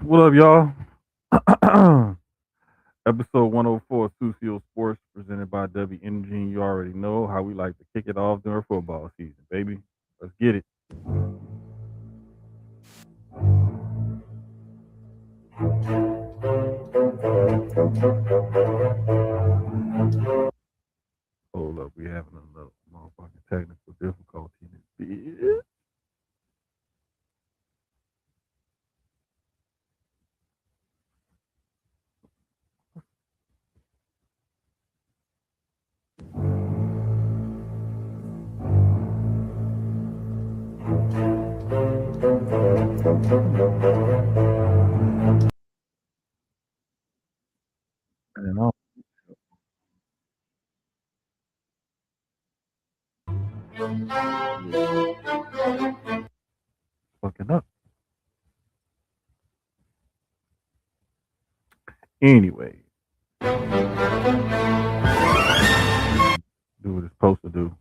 What up, y'all? Episode 104 of Sucio Sports presented by Dubby Energy. You already know how we like to kick it off during football season, baby. Let's get it. Hold up, we having a little motherfucking technical difficulty in this bitch. And I'm fucking up. Anyway, do what it's supposed to do.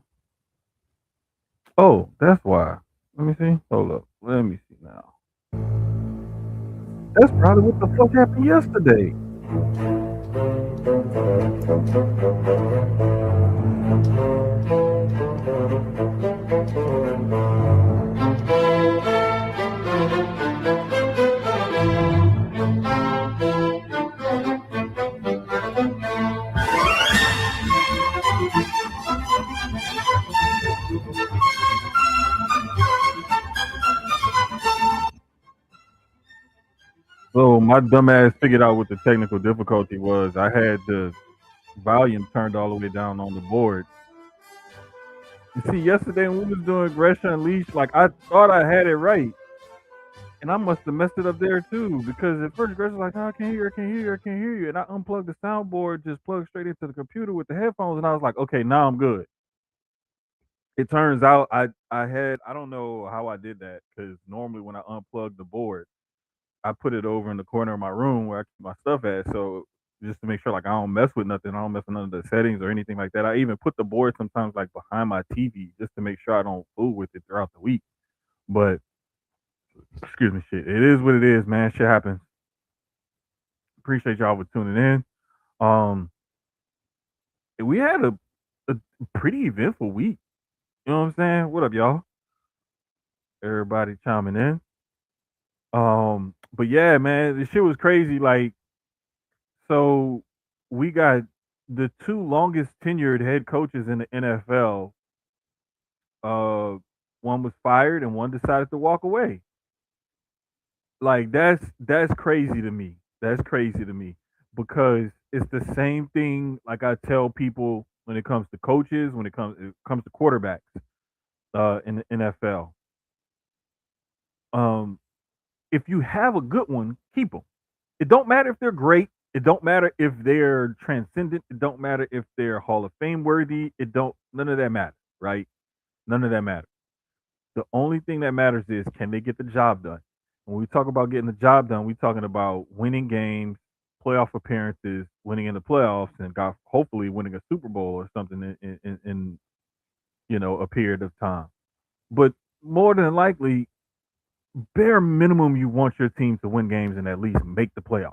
Oh, that's why. Let me see. Hold up. Let me see now. That's probably what the fuck happened yesterday. So my dumbass figured out what the technical difficulty was. I had the volume turned all the way down on the board. You see, yesterday when we was doing Gresham Unleashed, like I thought I had it right. And I must have messed it up there too. Because at first Gresham was like, oh, I can't hear you, I can't hear you, I can't hear you. And I unplugged the soundboard, just plugged straight into the computer with the headphones, and I was like, okay, now I'm good. It turns out I don't know how I did that, because normally when I unplug the board, I put it over in the corner of my room where I keep my stuff at. So just to make sure like I don't mess with nothing, I don't mess with none of the settings or anything like that. I even put the board sometimes like behind my TV just to make sure I don't fool with it throughout the week. But excuse me, shit. It is what it is, man. Shit happens. Appreciate y'all for tuning in. Um, we had a pretty eventful week. You know what I'm saying? What up, y'all? Everybody chiming in. But yeah, man, this shit was crazy. Like, so we got the two longest tenured head coaches in the NFL. Uh, one was fired and one decided to walk away. Like that's crazy to me. That's crazy to me because it's the same thing. Like I tell people when it comes to coaches, when it comes to quarterbacks in the NFL. Um, if you have a good one, keep them. It don't matter if they're great. It don't matter if they're transcendent. It don't matter if they're Hall of Fame worthy. It don't. None of that matters, right? None of that matters. The only thing that matters is can they get the job done. When we talk about getting the job done, we're talking about winning games, playoff appearances, winning in the playoffs, and God, hopefully winning a Super Bowl or something in a period of time. But more than likely, bare minimum, you want your team to win games and at least make the playoffs.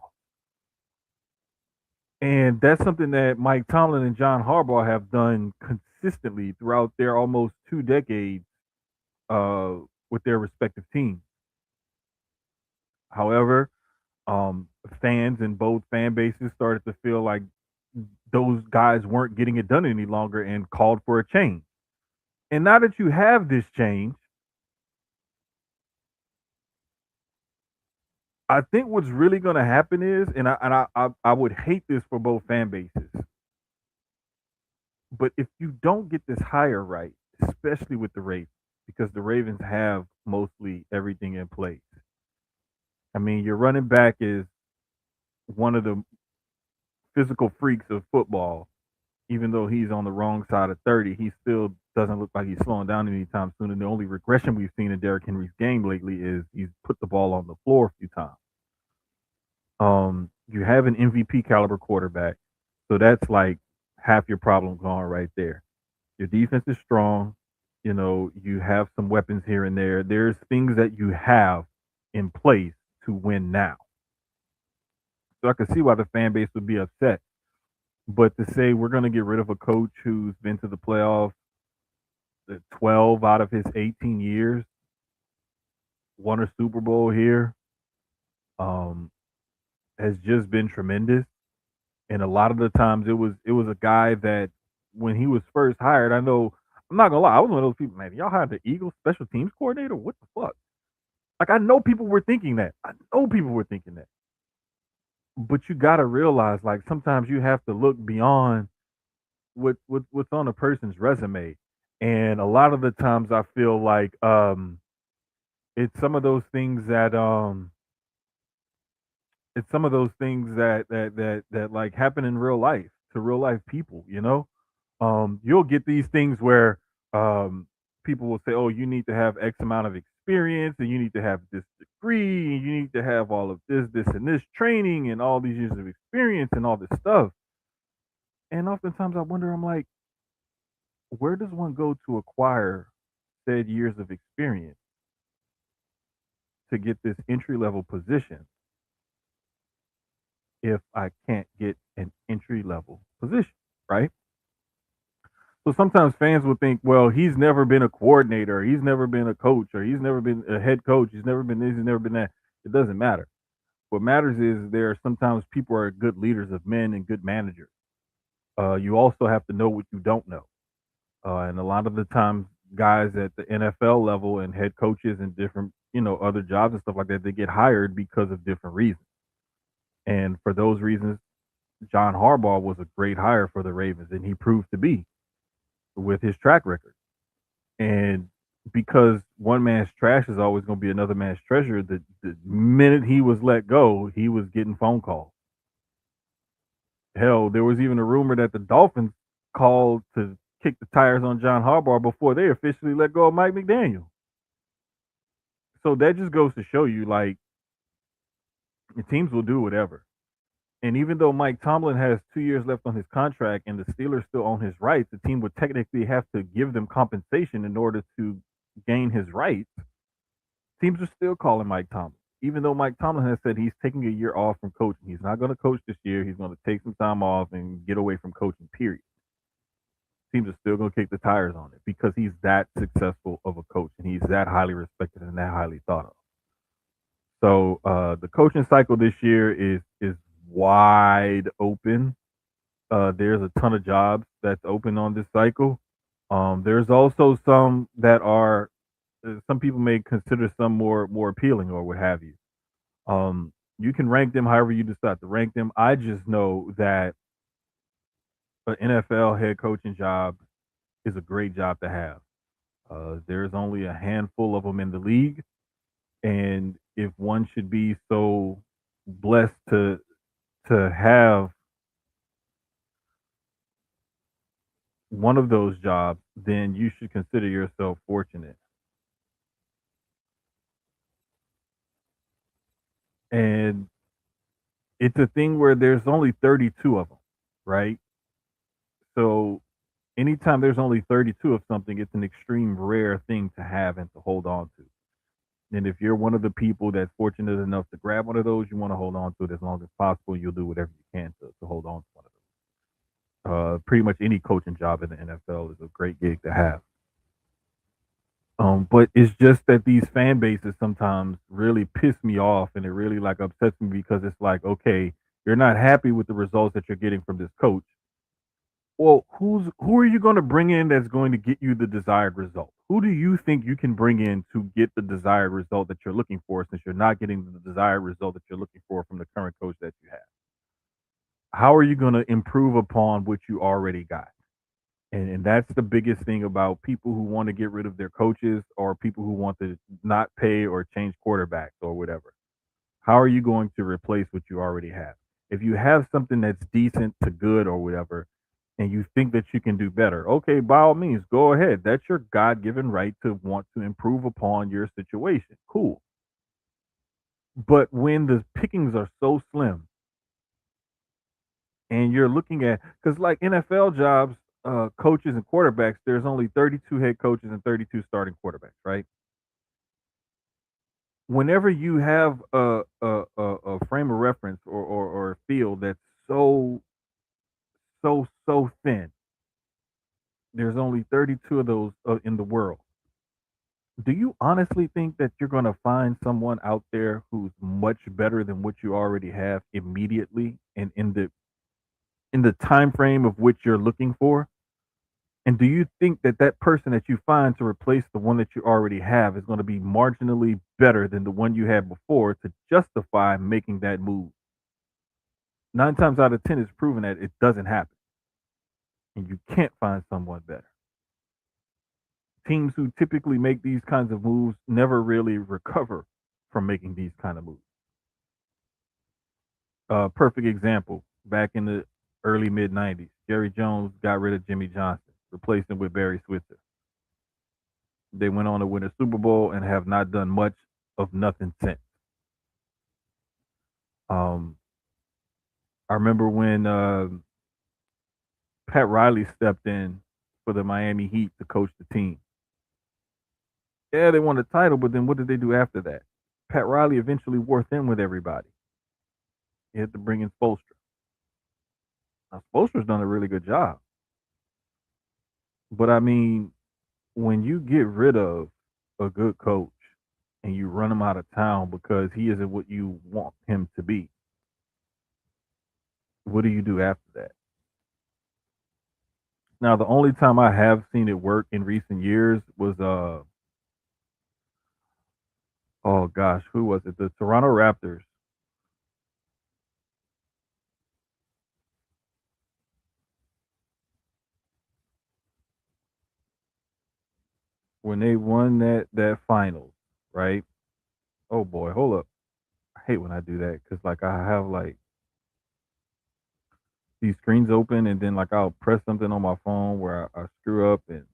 And that's something that Mike Tomlin and John Harbaugh have done consistently throughout their almost 2 decades uh, with their respective teams. However, fans in both fan bases started to feel like those guys weren't getting it done any longer and called for a change. And now that you have this change, I think what's really going to happen is, and I would hate this for both fan bases, but if you don't get this hire right, especially with the Ravens, because the Ravens have mostly everything in place. I mean, your running back is one of the physical freaks of football. Even though he's on the wrong side of 30, he still doesn't look like he's slowing down anytime soon. And the only regression we've seen in Derrick Henry's game lately is he's put the ball on the floor a few times. You have an MVP caliber quarterback, so that's like half your problem gone right there. Your defense is strong. You have some weapons here and there. There's things that you have in place to win now. So I could see why the fan base would be upset. But to say we're going to get rid of a coach who's been to the playoffs 12 out of his 18 years, won a Super Bowl here, um, has just been tremendous. And a lot of the times it was a guy that when he was first hired, I know I'm not gonna lie, I was one of those people, man. Y'all hired the Eagles special teams coordinator? What the fuck? Like I know people were thinking that. I know people were thinking that. But you gotta realize, like sometimes you have to look beyond what's on a person's resume. And a lot of the times I feel like it's some of those things that it's some of those things that like happen in real life to real life people, you know? You'll get these things where um people will say, "Oh, you need to have X amount of experience and you need to have this degree and you need to have all of this, and this training and all these years of experience and all this stuff." And oftentimes I wonder, I'm like, where does one go to acquire said years of experience to get this entry level position if I can't get an entry level position, right? So sometimes fans will think, well, he's never been a coordinator, or he's never been a coach, or he's never been a head coach, he's never been this, he's never been that. It doesn't matter. What matters is there are sometimes people are good leaders of men and good managers. You also have to know what you don't know. And a lot of the times, guys at the NFL level and head coaches and different, other jobs and stuff like that, they get hired because of different reasons. And for those reasons, John Harbaugh was a great hire for the Ravens, and he proved to be with his track record. And because one man's trash is always going to be another man's treasure, the minute he was let go, he was getting phone calls. Hell, there was even a rumor that the Dolphins called to kick the tires on John Harbaugh before they officially let go of Mike McDaniel. So that just goes to show you, like, the teams will do whatever. And even though Mike Tomlin has 2 years left on his contract and the Steelers still own his rights, the team would technically have to give them compensation in order to gain his rights. Teams are still calling Mike Tomlin. Even though Mike Tomlin has said he's taking a year off from coaching. He's not going to coach this year. He's going to take some time off and get away from coaching, period. Teams are still going to kick the tires on it because he's that successful of a coach and he's that highly respected and that highly thought of. So the coaching cycle this year is wide open. There's a ton of jobs that's open on this cycle. There's also some that are some people may consider some more appealing or what have you. You can rank them however you decide to rank them. I just know that an NFL head coaching job is a great job to have. There's only a handful of them in the league, and if one should be so blessed to have one of those jobs, then you should consider yourself fortunate. And it's a thing where there's only 32 of them, right? So anytime there's only 32 of something, it's an extreme rare thing to have and to hold on to. And if you're one of the people that's fortunate enough to grab one of those, you want to hold on to it as long as possible. You'll do whatever you can to hold on to one of those. Pretty much any coaching job in the NFL is a great gig to have. But it's just that these fan bases sometimes really piss me off and it really like upsets me because it's like, okay, you're not happy with the results that you're getting from this coach. Well, who are you going to bring in that's going to get you the desired result? Who do you think you can bring in to get the desired result that you're looking for since you're not getting the desired result that you're looking for from the current coach that you have? How are you going to improve upon what you already got? And that's the biggest thing about people who want to get rid of their coaches or people who want to not pay or change quarterbacks or whatever. How are you going to replace what you already have? If you have something that's decent to good or whatever, and you think that you can do better, okay, by all means, go ahead. That's your God given right to want to improve upon your situation. Cool. But when the pickings are so slim and you're looking at, because like NFL jobs, coaches and quarterbacks, there's only 32 head coaches and 32 starting quarterbacks, right? whenever you have a frame of reference or a field that's so thin, there's only 32 of those in the world. Do you honestly think that you're going to find someone out there who's much better than what you already have immediately and in the time frame of which you're looking for? And do you think that that person that you find to replace the one that you already have is going to be marginally better than the one you had before to justify making that move? Nine times out of 10 is proven that it doesn't happen, and you can't find someone better. Teams who typically make these kinds of moves never really recover from making these kind of moves. Perfect example, back in the early mid 90s, Jerry Jones got rid of Jimmy Johnson, replaced him with Barry Switzer. They went on to win a Super Bowl and have not done much of nothing since. Um, I remember when Pat Riley stepped in for the Miami Heat to coach the team. Yeah, they won the title, but then what did they do after that? Pat Riley eventually wore thin with everybody. He had to bring in Spoelstra. Now, Spoelstra's done a really good job. But I mean, when you get rid of a good coach and you run him out of town because he isn't what you want him to be, what do you do after that? Now, the only time I have seen it work in recent years was oh gosh, who was it? The Toronto Raptors when they won that finals, right? Oh boy, hold up. I hate when I do that because like I have like these screens open and then like I'll press something on my phone where I screw up and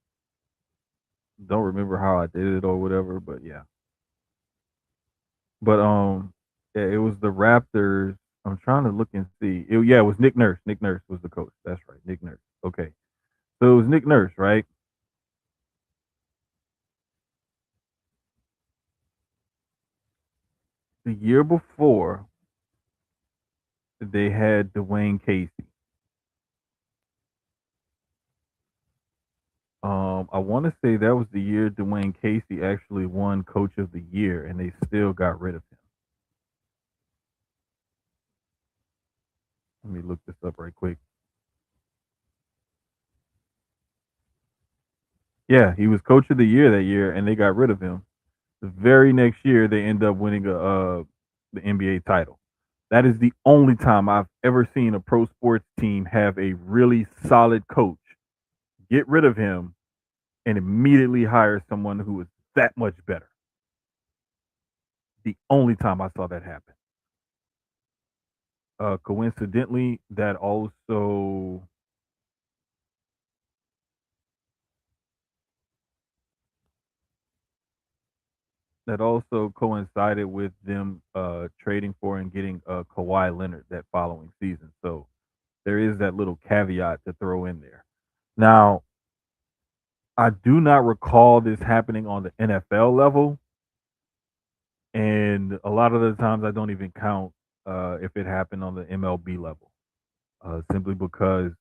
don't remember how I did it or whatever. But yeah, but yeah, it was the Raptors. I'm trying to look and see. Yeah, it was Nick Nurse. Nick Nurse was the coach. That's right, Nick Nurse. Okay, so it was Nick Nurse, right? The year before, they had Dwayne Casey. I want to say that was the year Dwayne Casey actually won Coach of the Year, and they still got rid of him. Let me look this up right quick. Yeah, he was Coach of the Year that year, and they got rid of him. The very next year, they end up winning the NBA title. That is the only time I've ever seen a pro sports team have a really solid coach, get rid of him, and immediately hire someone who is that much better. The only time I saw that happen. Coincidentally, that also coincided with them trading for and getting Kawhi Leonard that following season. So there is that little caveat to throw in there. Now, I do not recall this happening on the NFL level, and a lot of the times I don't even count if it happened on the MLB level, simply because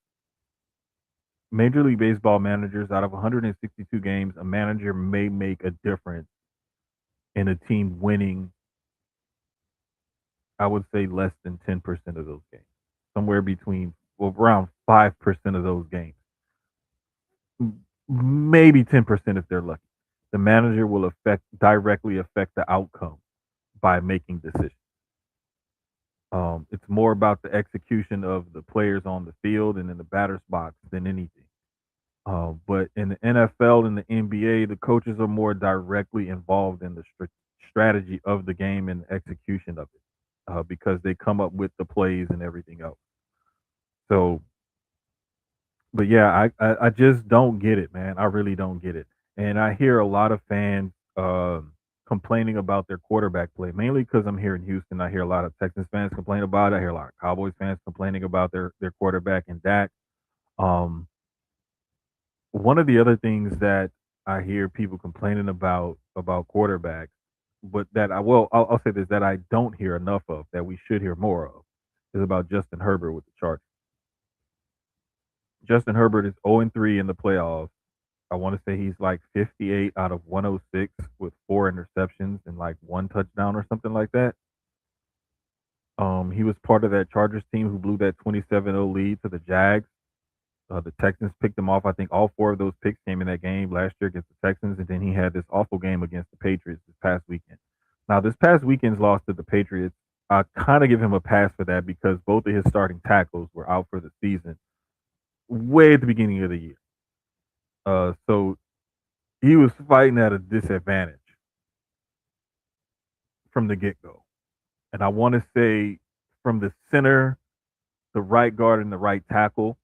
Major League Baseball managers, out of 162 games, a manager may make a difference in a team winning, I would say, less than 10% of those games, somewhere between, well, around 5% of those games, maybe 10% if they're lucky. The manager will directly affect the outcome by making decisions. It's more about the execution of the players on the field and in the batter's box than anything. But in the NFL and the NBA, the coaches are more directly involved in the strategy of the game and the execution of it, because they come up with the plays and everything else. So, but yeah, I just don't get it, man. I really don't get it. And I hear a lot of fans complaining about their quarterback play, mainly because I'm here in Houston. I hear a lot of Texans fans complain about it. I hear a lot of Cowboys fans complaining about their quarterback and Dak. Um, One of the other things that I hear people complaining about quarterbacks but that I'll say this, that I don't hear enough of, that we should hear more of, is about Justin Herbert with the Chargers. Justin Herbert is 0-3 in the playoffs. I want to say he's like 58 out of 106 with 4 interceptions and like 1 touchdown or something like that. He was part of that Chargers team who blew that 27-0 lead to the Jags. The Texans picked him off. I think all 4 of those picks came in that game last year against the Texans, and then he had this awful game against the Patriots this past weekend. Now, this past weekend's loss to the Patriots, I kind of give him a pass for that because both of his starting tackles were out for the season way at the beginning of the year. So he was fighting at a disadvantage from the get go. And I want to say from the center, the right guard, and the right tackle,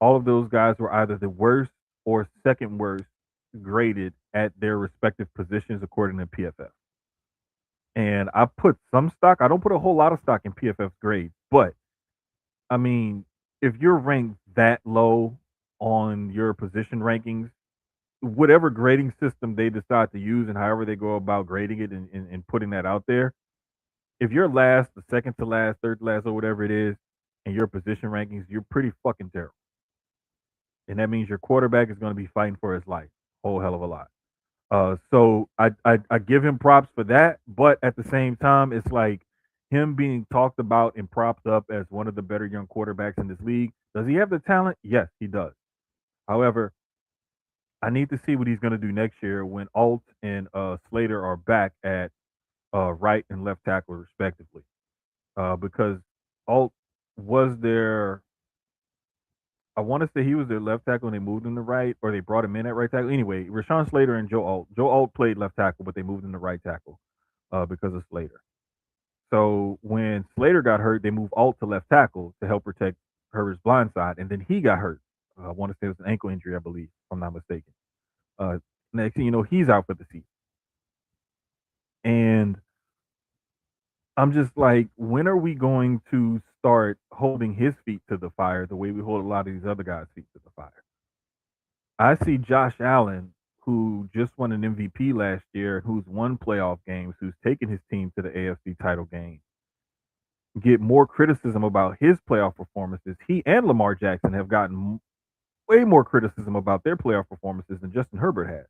all of those guys were either the worst or second worst graded at their respective positions according to PFF. And I put some stock, I don't put a whole lot of stock in PFF's grade, but I mean, if you're ranked that low on your position rankings, whatever grading system they decide to use and however they go about grading it and putting that out there, if you're last, the second to last, third to last, or whatever it is, in your position rankings, you're pretty fucking terrible. And that means your quarterback is going to be fighting for his life, whole hell of a lot. So I give him props for that, but at the same time, it's like him being talked about and propped up as one of the better young quarterbacks in this league. Does he have the talent? Yes, he does. However, I need to see what he's going to do next year when Alt and Slater are back at right and left tackle respectively, because Alt was their, I want to say he was their left tackle and they moved him to right, or they brought him in at right tackle. Anyway, Rashawn Slater and Joe Alt. Joe Alt played left tackle, but they moved him to right tackle because of Slater. So when Slater got hurt, they moved Alt to left tackle to help protect Herbert's blind side, and then he got hurt. I want to say it was an ankle injury, I believe, if I'm not mistaken. Uh, Next thing you know, he's out for the season. And I'm just like, when are we going to start holding his feet to the fire the way we hold a lot of these other guys' feet to the fire? I see Josh Allen, who just won an MVP last year, who's won playoff games, who's taken his team to the AFC title game, get more criticism about his playoff performances. He and Lamar Jackson have gotten way more criticism about their playoff performances than Justin Herbert has.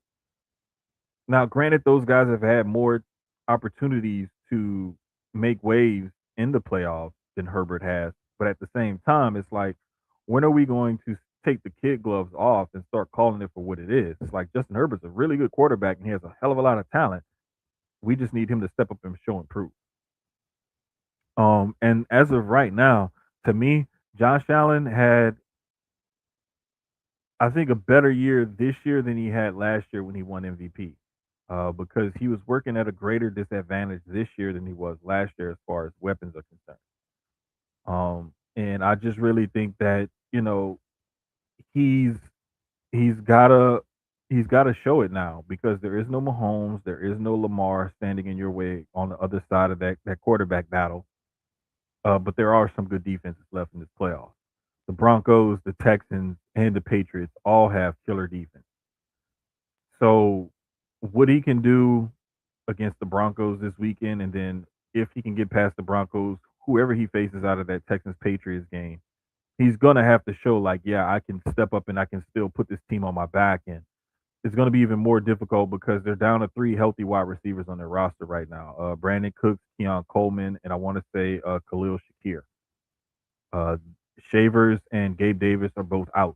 Now, granted, those guys have had more opportunities to make waves in the playoffs than Herbert has, but at the same time, it's like, when are we going to take the kid gloves off and start calling it for what it is? It's like Justin Herbert's a really good quarterback and he has a hell of a lot of talent. We just need him to step up and show and prove. And as of right now, to me, Josh Allen had, I think, a better year this year than he had last year when he won MVP. Because he was working at a greater disadvantage this year than he was last year as far as weapons are concerned. And I just really think that, he's he's gotta he's gotta show it now because there is no Mahomes, there is no Lamar standing in your way on the other side of that quarterback battle. But there are some good defenses left in this playoff. The Broncos, the Texans, and the Patriots all have killer defense. So what he can do against the Broncos this weekend, and then if he can get past the Broncos, whoever he faces out of that Texans Patriots game, he's gonna have to show like, yeah, I can step up and I can still put this team on my back. And it's gonna be even more difficult because they're down to 3 healthy wide receivers on their roster right now. Brandon Cooks, Keon Coleman, and I want to say Khalil Shakir. Uh, Shavers and Gabe Davis are both out.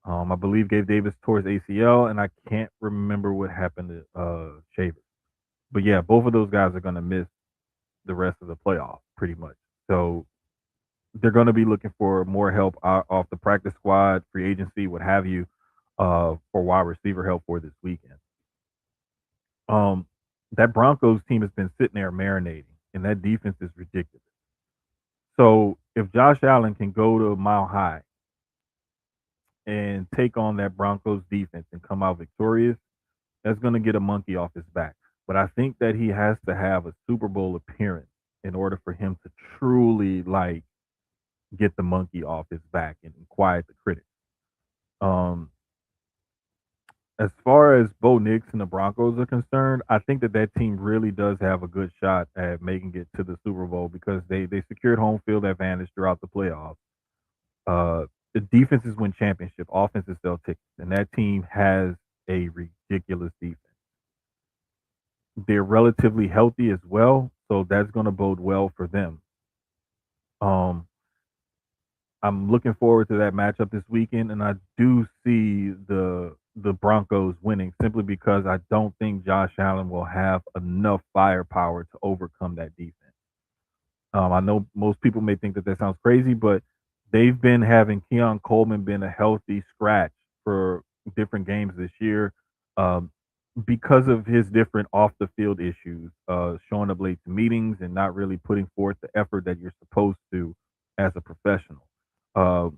I believe Gabe Davis tore his ACL, and I can't remember what happened to Shavers. But yeah, both of those guys are going to miss the rest of the playoff pretty much. So they're going to be looking for more help off the practice squad, free agency, what have you, for wide receiver help for this weekend. Um, that Broncos team has been sitting there marinating, and that defense is ridiculous. So if Josh Allen can go to Mile High and take on that Broncos defense and come out victorious, that's going to get a monkey off his back. But I think that he has to have a Super Bowl appearance in order for him to truly like get the monkey off his back and quiet the critics. Um, As far as Bo Nix and the Broncos are concerned, I think that that team really does have a good shot at making it to the Super Bowl because they secured home field advantage throughout the playoffs. The defenses win championship, offenses sell tickets, and that team has a ridiculous defense. They're relatively healthy as well, so that's going to bode well for them. Um, I'm looking forward to that matchup this weekend, and I do see the Broncos winning simply because I don't think Josh Allen will have enough firepower to overcome that defense. I know most people may think that that sounds crazy, but they've been having Keon Coleman been a healthy scratch for different games this year um, because of his different off the field issues, showing up late to meetings and not really putting forth the effort that you're supposed to as a professional. Uh,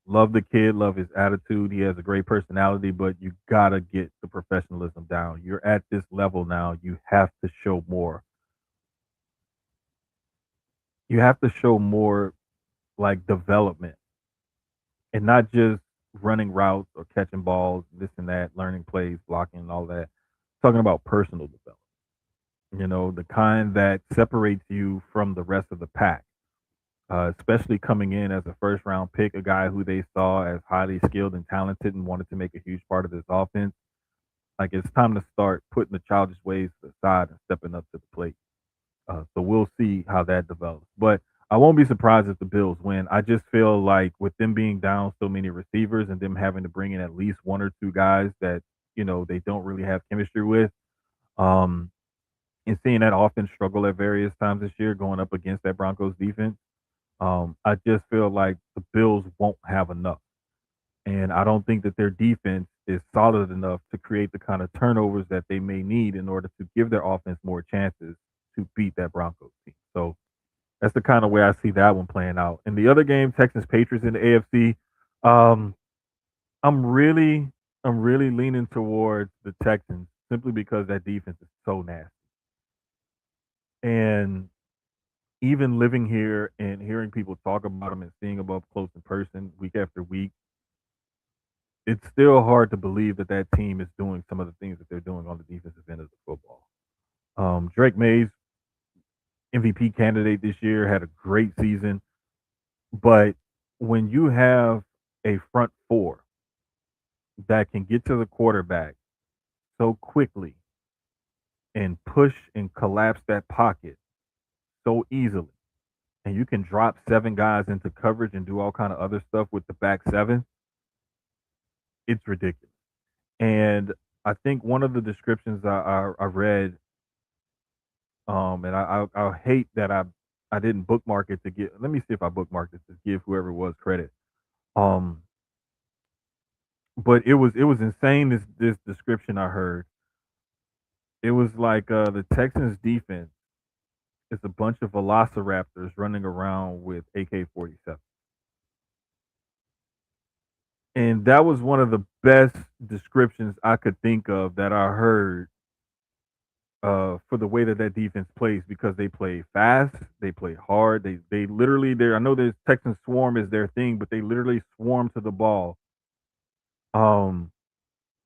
Love the kid, love his attitude. He has a great personality, but you gotta get the professionalism down. You're at this level now. You have to show more. You have to show more like development and not just running routes or catching balls, this and that, learning plays, blocking, and all that. Talking about personal development, the kind that separates you from the rest of the pack, especially coming in as a first round pick, a guy who they saw as highly skilled and talented and wanted to make a huge part of this offense. Like it's time to start putting the childish ways aside and stepping up to the plate. So we'll see how that develops. But I won't be surprised if the Bills win. I just feel like with them being down so many receivers and them having to bring in at least one or two guys that they don't really have chemistry with, um, and seeing that offense struggle at various times this year going up against that Broncos defense, I just feel like the Bills won't have enough. And I don't think that their defense is solid enough to create the kind of turnovers that they may need in order to give their offense more chances to beat that Broncos team. So that's the kind of way I see that one playing out. In the other game, Texans Patriots in the AFC, um, I'm really I'm really leaning towards the Texans simply because that defense is so nasty. And even living here and hearing people talk about them and seeing them up close in person week after week, it's still hard to believe that that team is doing some of the things that they're doing on the defensive end of the football. Drake Mays, MVP candidate this year, had a great season, but when you have a front four that can get to the quarterback so quickly and push and collapse that pocket so easily, and you can drop seven guys into coverage and do all kind of other stuff with the back seven, it's ridiculous. And I think one of the descriptions I read, and I hate that I didn't bookmark it to get. Let me see if I bookmarked it to give whoever it was credit. Um, but it was insane. This description I heard. It was like the Texans defense is a bunch of velociraptors running around with AK-47, and that was one of the best descriptions I could think of that I heard for the way that that defense plays because they play fast, they play hard, they literally I know there's Texans swarm is their thing, but they literally swarm to the ball. Um,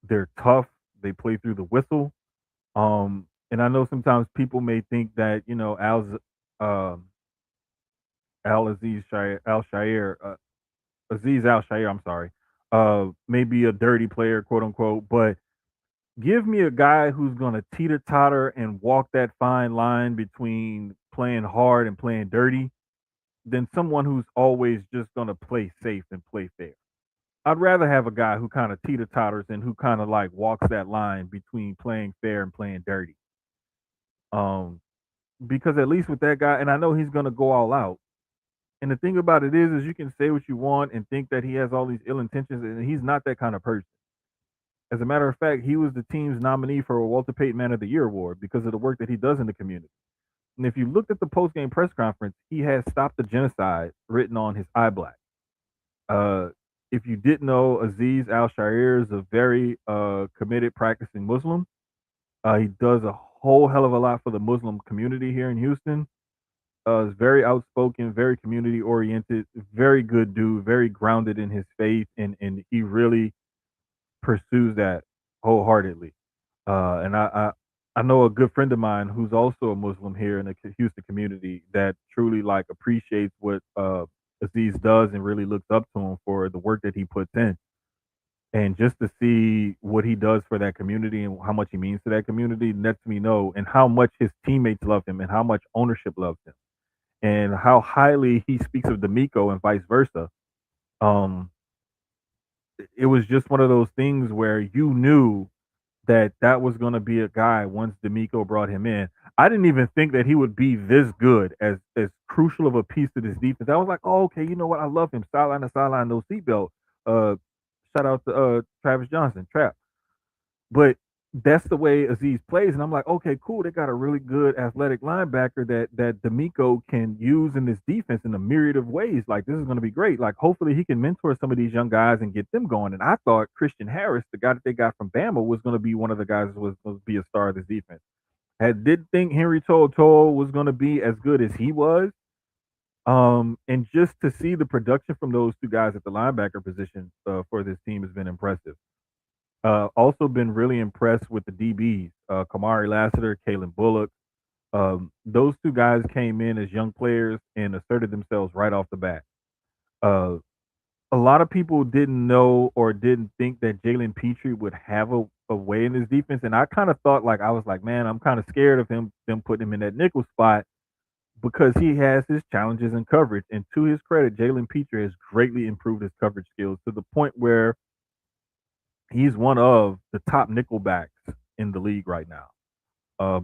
they're tough. They play through the whistle. And I know sometimes people may think that um, Al Shair Aziz Al Shair, I'm sorry, maybe a dirty player, quote unquote, but give me a guy who's going to teeter totter and walk that fine line between playing hard and playing dirty than someone who's always just going to play safe and play fair. I'd rather have a guy who kind of teeter totters and who kind of like walks that line between playing fair and playing dirty. Um, because at least with that guy, and I know he's going to go all out. And the thing about it is you can say what you want and think that he has all these ill intentions, and he's not that kind of person. As a matter of fact, he was the team's nominee for a Walter Payton Man of the Year award because of the work that he does in the community. And if you looked at the post game press conference, he has "Stop the Genocide" written on his eye black. Uh, if you didn't know, Aziz Al Shair is a very committed practicing Muslim. He does a whole hell of a lot for the Muslim community here in Houston. Is very outspoken, very community oriented, very good dude, very grounded in his faith, and he really pursues that wholeheartedly. And I know a good friend of mine who's also a Muslim here in the Houston community that truly like appreciates what Aziz does and really looks up to him for the work that he puts in. And just to see what he does for that community and how much he means to that community lets me know and how much his teammates love him and how much ownership loves him and how highly he speaks of D'Amico and vice versa. Um, it was just one of those things where you knew that that was going to be a guy once D'Amico brought him in. I didn't even think that he would be this good as crucial of a piece to this defense. I was like, oh, okay, you know what? I love him. Sideline to sideline, no seatbelt. Uh, shout out to Travis Johnson, Trap. But that's the way Aziz plays, and I'm like, okay, cool. They got a really good athletic linebacker that D'Amico can use in this defense in a myriad of ways. Like this is going to be great. Like hopefully he can mentor some of these young guys and get them going. And I thought Christian Harris, the guy that they got from Bama, was going to be one of the guys that was going to be a star of this defense. I didn't think Henry To'oTo'o was going to be as good as he was. And just to see the production from those two guys at the linebacker position for this team has been impressive. Also been really impressed with the DBs, Kamari Lassiter, Kalen Bullock. Those two guys came in as young players and asserted themselves right off the bat. Uh, a lot of people didn't know or didn't think that Jalen Petrie would have a way in his defense, and I kind of thought like I was like, man, I'm kind of scared of him them putting him in that nickel spot because he has his challenges in coverage. And to his credit, Jalen Petrie has greatly improved his coverage skills to the point where he's one of the top nickelbacks in the league right now.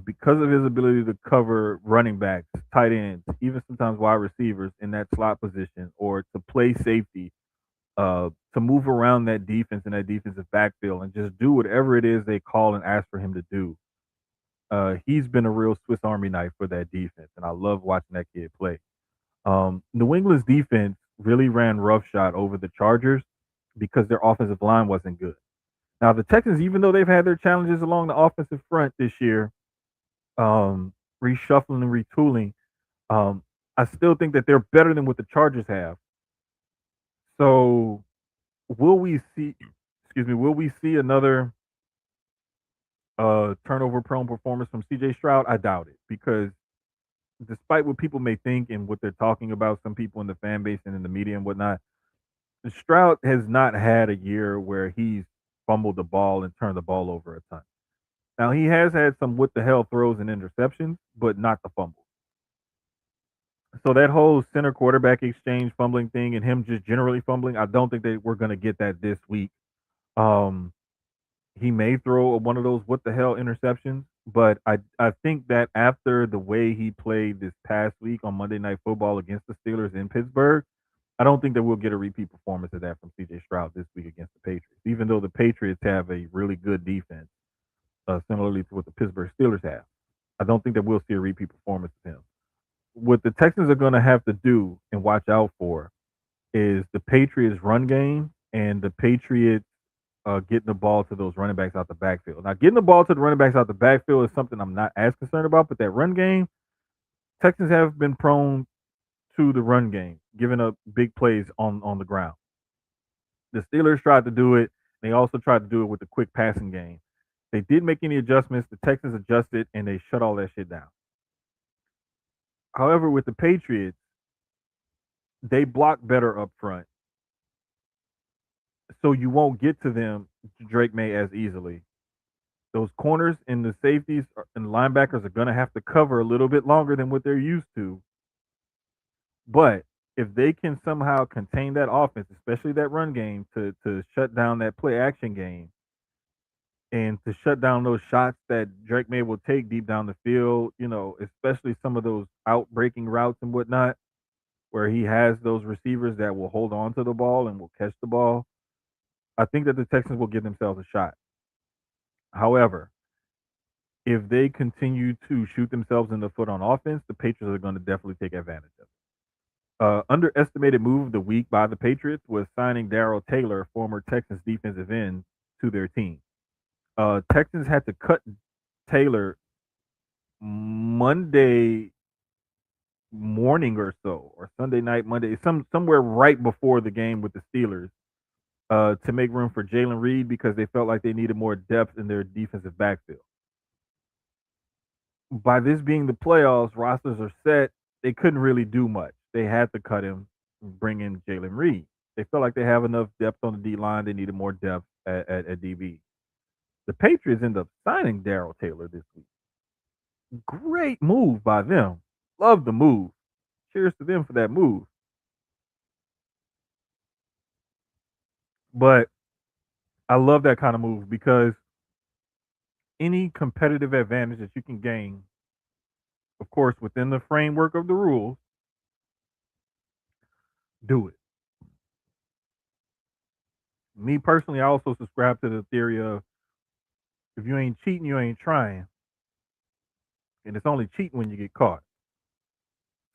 Because of his ability to cover running backs, tight ends, even sometimes wide receivers in that slot position, or to play safety, to move around that defense in that defensive backfield and just do whatever it is they call and ask for him to do. He's been a real Swiss Army knife for that defense, and I love watching that kid play. New England's defense really ran roughshod over the Chargers because their offensive line wasn't good. Now the Texans, even though they've had their challenges along the offensive front this year, reshuffling and retooling, um, I still think that they're better than what the Chargers have. So will we see? Excuse me. Will we see another turnover prone performance from C.J. Stroud? I doubt it because despite what people may think and what they're talking about, some people in the fan base and in the media and whatnot, Stroud has not had a year where he's fumbled the ball and turned the ball over a ton. Now he has had some what the hell throws and interceptions, but not the fumble. So that whole center quarterback exchange fumbling thing and him just generally fumbling, I don't think that we're gonna get that this week. Um, he may throw one of those what the hell interceptions, but I think that after the way he played this past week on Monday Night Football against the Steelers in Pittsburgh, I don't think that we'll get a repeat performance of that from C.J. Stroud this week against the Patriots. Even though the Patriots have a really good defense, similarly to what the Pittsburgh Steelers have, I don't think that we'll see a repeat performance of him. What the Texans are going to have to do and watch out for is the Patriots' run game and the Patriots getting the ball to those running backs out the backfield. Now, getting the ball to the running backs out the backfield is something I'm not as concerned about, but that run game, Texans have been prone to the run game, giving up big plays on the ground. The Steelers tried to do it. They also tried to do it with the quick passing game. They didn't make any adjustments. The Texans adjusted and they shut all that shit down. However, with the Patriots, they block better up front, so you won't get to them, Drake May, as easily. Those corners and the safeties and linebackers are going to have to cover a little bit longer than what they're used to. But if they can somehow contain that offense, especially that run game, to shut down that play action game and to shut down those shots that Drake May will take deep down the field, especially some of those out breaking routes and whatnot, where he has those receivers that will hold on to the ball and will catch the ball. I think that the Texans will give themselves a shot. However, if they continue to shoot themselves in the foot on offense, the Patriots are going to definitely take advantage of it. Underestimated move of the week by the Patriots was signing Darrell Taylor, former Texans defensive end, to their team. Texans had to cut Taylor Monday morning or so, or Sunday night, Monday, somewhere right before the game with the Steelers, to make room for Jalen Reed because they felt like they needed more depth in their defensive backfield. By this being the playoffs, rosters are set. They couldn't really do much. They had to cut him and bring in Jalen Reed. They felt like they have enough depth on the D line. They needed more depth at DB. The Patriots end up signing Darrell Taylor this week. Great move by them. Love the move. Cheers to them for that move. But I love that kind of move because any competitive advantage that you can gain, of course, within the framework of the rules, do it. Me personally, I also subscribe to the theory of if you ain't cheating, you ain't trying. And it's only cheating when you get caught.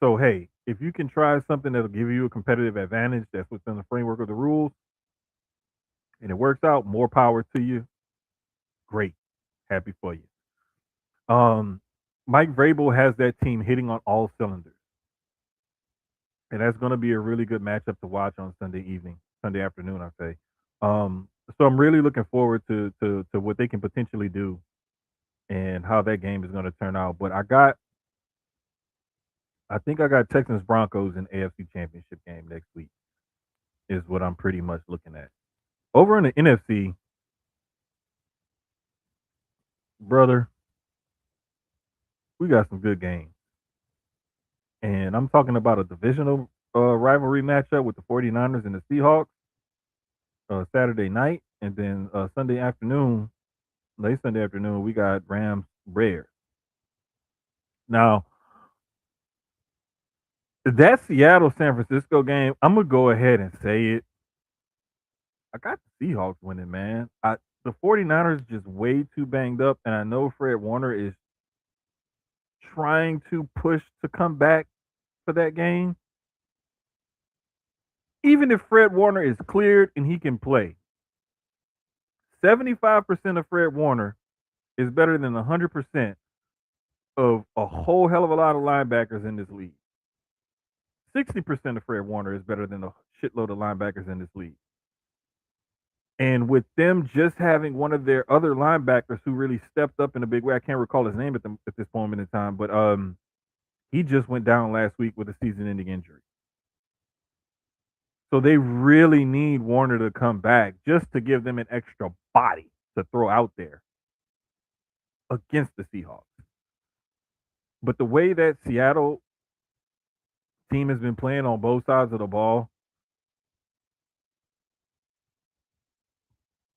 So, hey, if you can try something that'll give you a competitive advantage that's within the framework of the rules and it works out, more power to you. Great. Happy for you. Um, Mike Vrabel has that team hitting on all cylinders. And that's going to be a really good matchup to watch on Sunday evening, Sunday afternoon, I say. So I'm really looking forward to what they can potentially do and how that game is going to turn out. But I think I got Texans Broncos in AFC Championship game next week is what I'm pretty much looking at. Over in the NFC, brother, we got some good games. And I'm talking about a divisional rivalry matchup with the 49ers and the Seahawks Saturday night. And then Sunday afternoon, late Sunday afternoon, we got Rams Bears. Now, that Seattle San Francisco game, I'm going to go ahead and say it. I got the Seahawks winning, man. The 49ers just way too banged up. And I know Fred Warner is trying to push to come back for that game. Even if Fred Warner is cleared and he can play, 75% of Fred Warner is better than 100% of a whole hell of a lot of linebackers in this league. 60% of Fred Warner is better than a shitload of linebackers in this league. And with them just having one of their other linebackers who really stepped up in a big way, I can't recall his name at this moment in time, but he just went down last week with a season-ending injury. So they really need Warner to come back just to give them an extra body to throw out there against the Seahawks. But the way that Seattle team has been playing on both sides of the ball,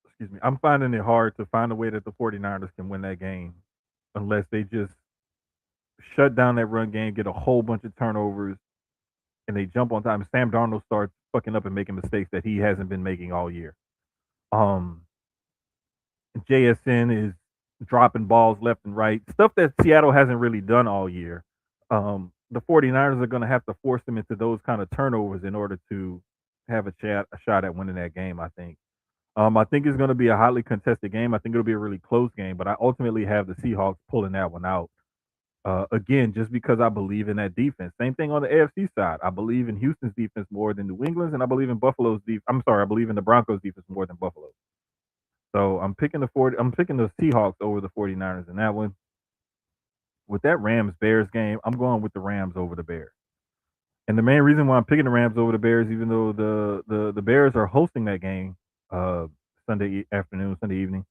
excuse me, I'm finding it hard to find a way that the 49ers can win that game unless they just shut down that run game, get a whole bunch of turnovers, and they jump on time. Sam Darnold starts fucking up and making mistakes that he hasn't been making all year. Um, JSN is dropping balls left and right, stuff that Seattle hasn't really done all year. The 49ers are going to have to force them into those kind of turnovers in order to have a shot at winning that game, I think. I think it's going to be a highly contested game. I think it'll be a really close game, but I ultimately have the Seahawks pulling that one out. Again, just because I believe in that defense. Same thing on the AFC side. I believe in Houston's defense more than New England's, and I believe in Buffalo's defense. I'm sorry, I believe in the Broncos defense more than Buffalo. So I'm picking the Seahawks over the 49ers in that one. With that Rams Bears game, I'm going with the Rams over the Bears. And the main reason why I'm picking the Rams over the Bears, even though the Bears are hosting that game uh, Sunday afternoon, Sunday evening,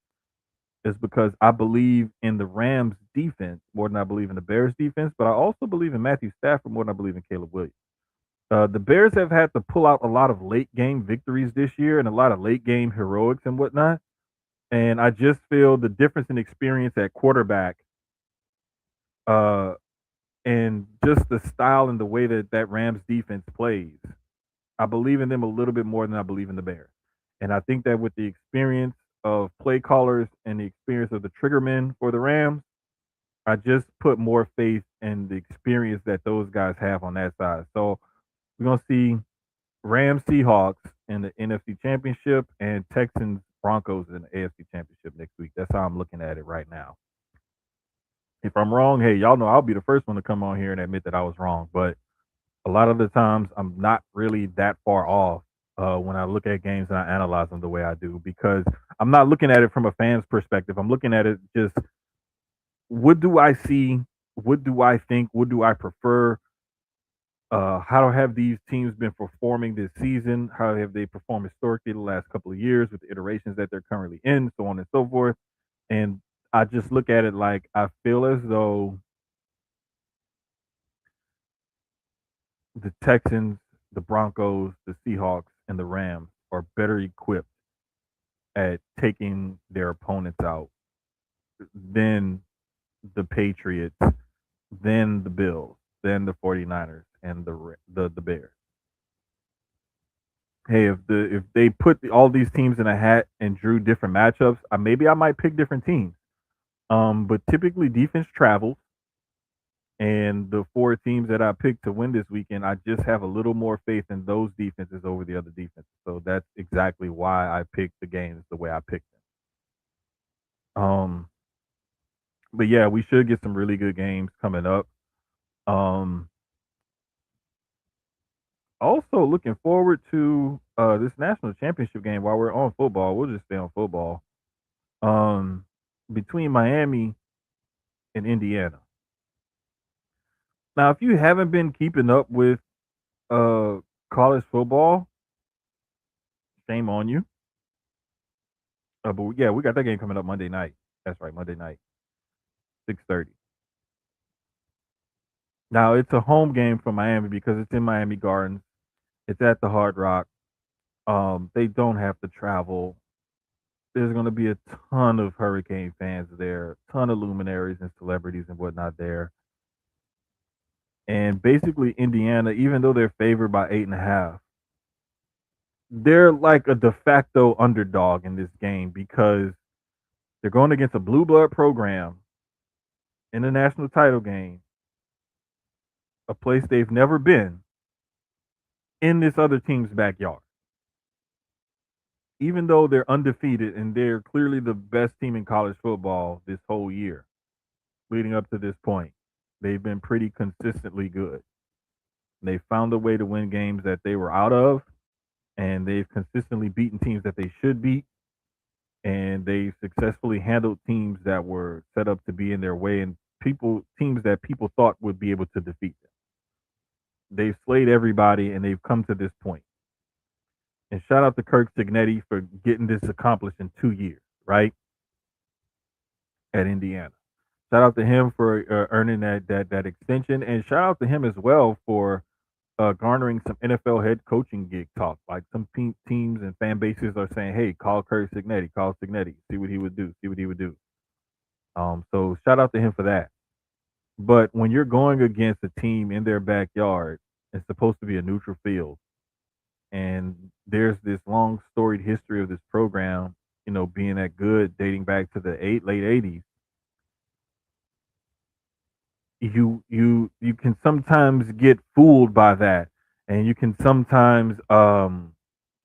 is because I believe in the Rams defense more than I believe in the Bears defense, but I also believe in Matthew Stafford more than I believe in Caleb Williams. The Bears have had to pull out a lot of late game victories this year and a lot of late game heroics and whatnot. And I just feel the difference in experience at quarterback uh, and just the style and the way that that Rams defense plays. I believe in them a little bit more than I believe in the Bears. And I think that with the experience of play callers and the experience of the triggermen for the Rams, I just put more faith in the experience that those guys have on that side. So we're gonna see Rams Seahawks in the NFC Championship and Texans Broncos in the AFC Championship next week. That's how I'm looking at it right now. If I'm wrong, hey, y'all know I'll be the first one to come on here and admit that I was wrong. But a lot of the times I'm not really that far off. when I look at games and I analyze them the way I do, because I'm not looking at it from a fan's perspective. I'm looking at it just, what do I see? What do I think? What do I prefer? How have these teams been performing this season? How have they performed historically the last couple of years with the iterations that they're currently in, so on and so forth? And I just look at it like, I feel as though the Texans, the Broncos, the Seahawks, and the Rams are better equipped at taking their opponents out than the Patriots, than the Bills, than the 49ers, and the Bears. Hey, if they put all these teams in a hat and drew different matchups, maybe I might pick different teams. But typically defense travels, and the four teams that I picked to win this weekend, I just have a little more faith in those defenses over the other defenses. So that's exactly why I picked the games the way I picked them. But yeah, we should get some really good games coming up. Um, Also looking forward to this national championship game. While we're on football, we'll just stay on football. Um, Between Miami and Indiana. Now, if you haven't been keeping up with uh college football, shame on you. But yeah, we got that game coming up Monday night. That's right, Monday night, 6:30. Now it's a home game for Miami because it's in Miami Gardens. It's at the Hard Rock. They don't have to travel. There's going to be a ton of Hurricane fans there, a ton of luminaries and celebrities and whatnot there. And basically, Indiana, even though they're favored by 8.5, they're like a de facto underdog in this game because they're going against a blue blood program in the national title game, a place they've never been, in this other team's backyard. Even though they're undefeated and they're clearly the best team in college football this whole year, leading up to this point, they've been pretty consistently good. They found a way to win games that they were out of, and they've consistently beaten teams that they should beat, and they've successfully handled teams that were set up to be in their way, and teams that people thought would be able to defeat them. They've slayed everybody, and they've come to this point. And shout out to Kirk Signetti for getting this accomplished in 2 years, right? At Indiana. Shout out to him for earning that extension, and shout out to him as well for garnering some NFL head coaching gig talk. Like some teams and fan bases are saying, "Hey, call Kirk Signetti, call Signetti, see what he would do, see what he would do." So shout out to him for that. But when you're going against a team in their backyard, it's supposed to be a neutral field, and there's this long storied history of this program, being that good, dating back to the late '80s. You can sometimes get fooled by that, and you can sometimes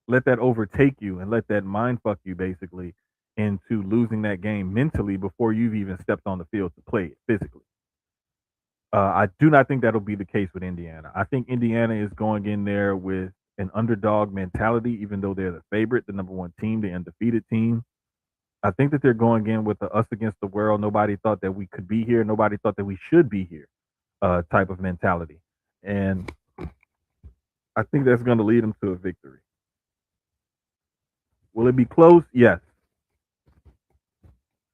let that overtake you and let that mind fuck you basically into losing that game mentally before you've even stepped on the field to play it physically. I do not think that'll be the case with Indiana. I think Indiana is going in there with an underdog mentality, even though they're the favorite, the number one team, the undefeated team. I think that they're going in with the us against the world. Nobody thought that we could be here. Nobody thought that we should be here type of mentality. And I think that's going to lead them to a victory. Will it be close? Yes.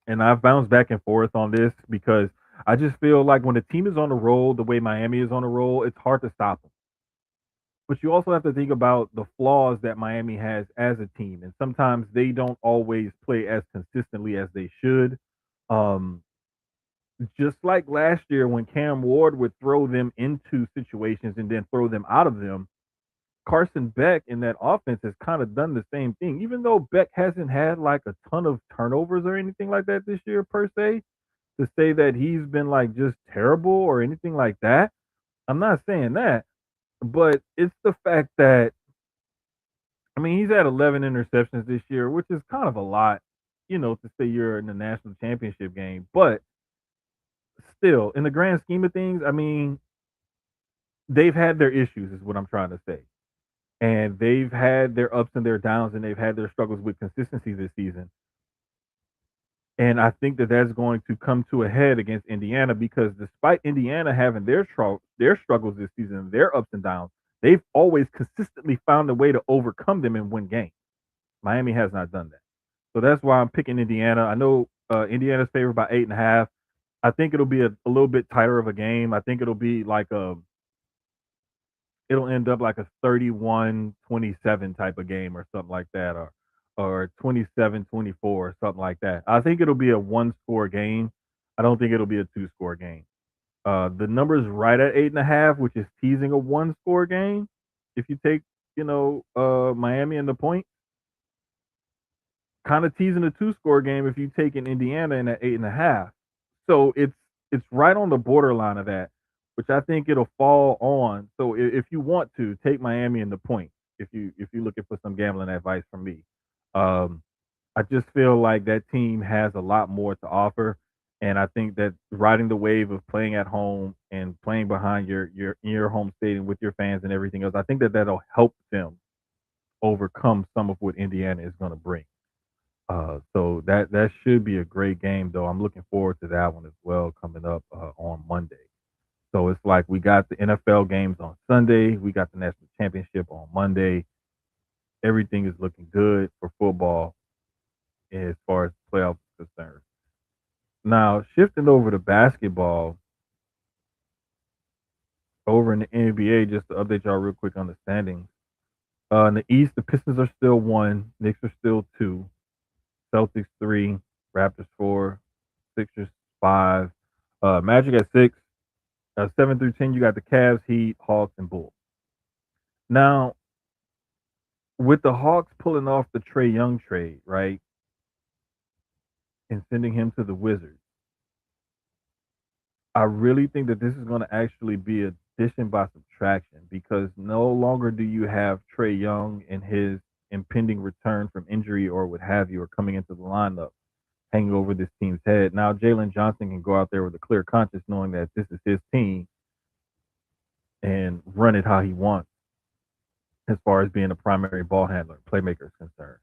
And I've bounced back and forth on this because I just feel like when a team is on a roll, the way Miami is on a roll, it's hard to stop them. But you also have to think about the flaws that Miami has as a team, and sometimes they don't always play as consistently as they should. Um, just like last year when Cam Ward would throw them into situations and then throw them out of them, Carson Beck in that offense has kind of done the same thing. Even though Beck hasn't had like a ton of turnovers or anything like that this year per se, to say that he's been like just terrible or anything like that, I'm not saying that. But it's the fact that, I mean, he's had 11 interceptions this year, which is kind of a lot, to say you're in the national championship game. But still, in the grand scheme of things, I mean, they've had their issues, is what I'm trying to say. and they've had their ups and their downs, and they've had their struggles with consistency this season. And I think that that's going to come to a head against Indiana because despite Indiana having their struggles this season, their ups and downs, they've always consistently found a way to overcome them and win games. Miami has not done that. So that's why I'm picking Indiana. I know Indiana's favored by 8.5. I think it'll be a little bit tighter of a game. I think it'll be like it'll end up like a 31-27 type of game or something like that, or 27-24 or something like that. I think it'll be a one score game. I don't think it'll be a two score game. The number's right at 8.5, which is teasing a one score game. If you take, Miami and the point, kind of teasing a two score game if you take in Indiana in at 8.5. So it's right on the borderline of that, which I think it'll fall on. So if you want to take Miami in the point, if you looking for some gambling advice from me, um, I just feel like that team has a lot more to offer, and I think that riding the wave of playing at home and playing behind your home stadium with your fans and everything else, I think that that'll help them overcome some of what Indiana is going to bring. So that should be a great game, though. I'm looking forward to that one as well coming up on Monday. So it's like we got the NFL games on Sunday, we got the national championship on Monday. Everything is looking good for football as far as playoffs is concerned. Now shifting over to basketball, over in the NBA, just to update y'all real quick on the standings. In the East, the Pistons are still one, Knicks are still two, Celtics three, Raptors four, Sixers five, Magic at six. 7 through 10, you got the Cavs, Heat, Hawks, and Bulls. Now, with the Hawks pulling off the Trey Young trade, right, and sending him to the Wizards, I really think that this is going to actually be addition by subtraction because no longer do you have Trey Young and his impending return from injury or what have you, or coming into the lineup hanging over this team's head. Now, Jalen Johnson can go out there with a clear conscience knowing that this is his team and run it how he wants as far as being a primary ball handler, playmaker is concerned.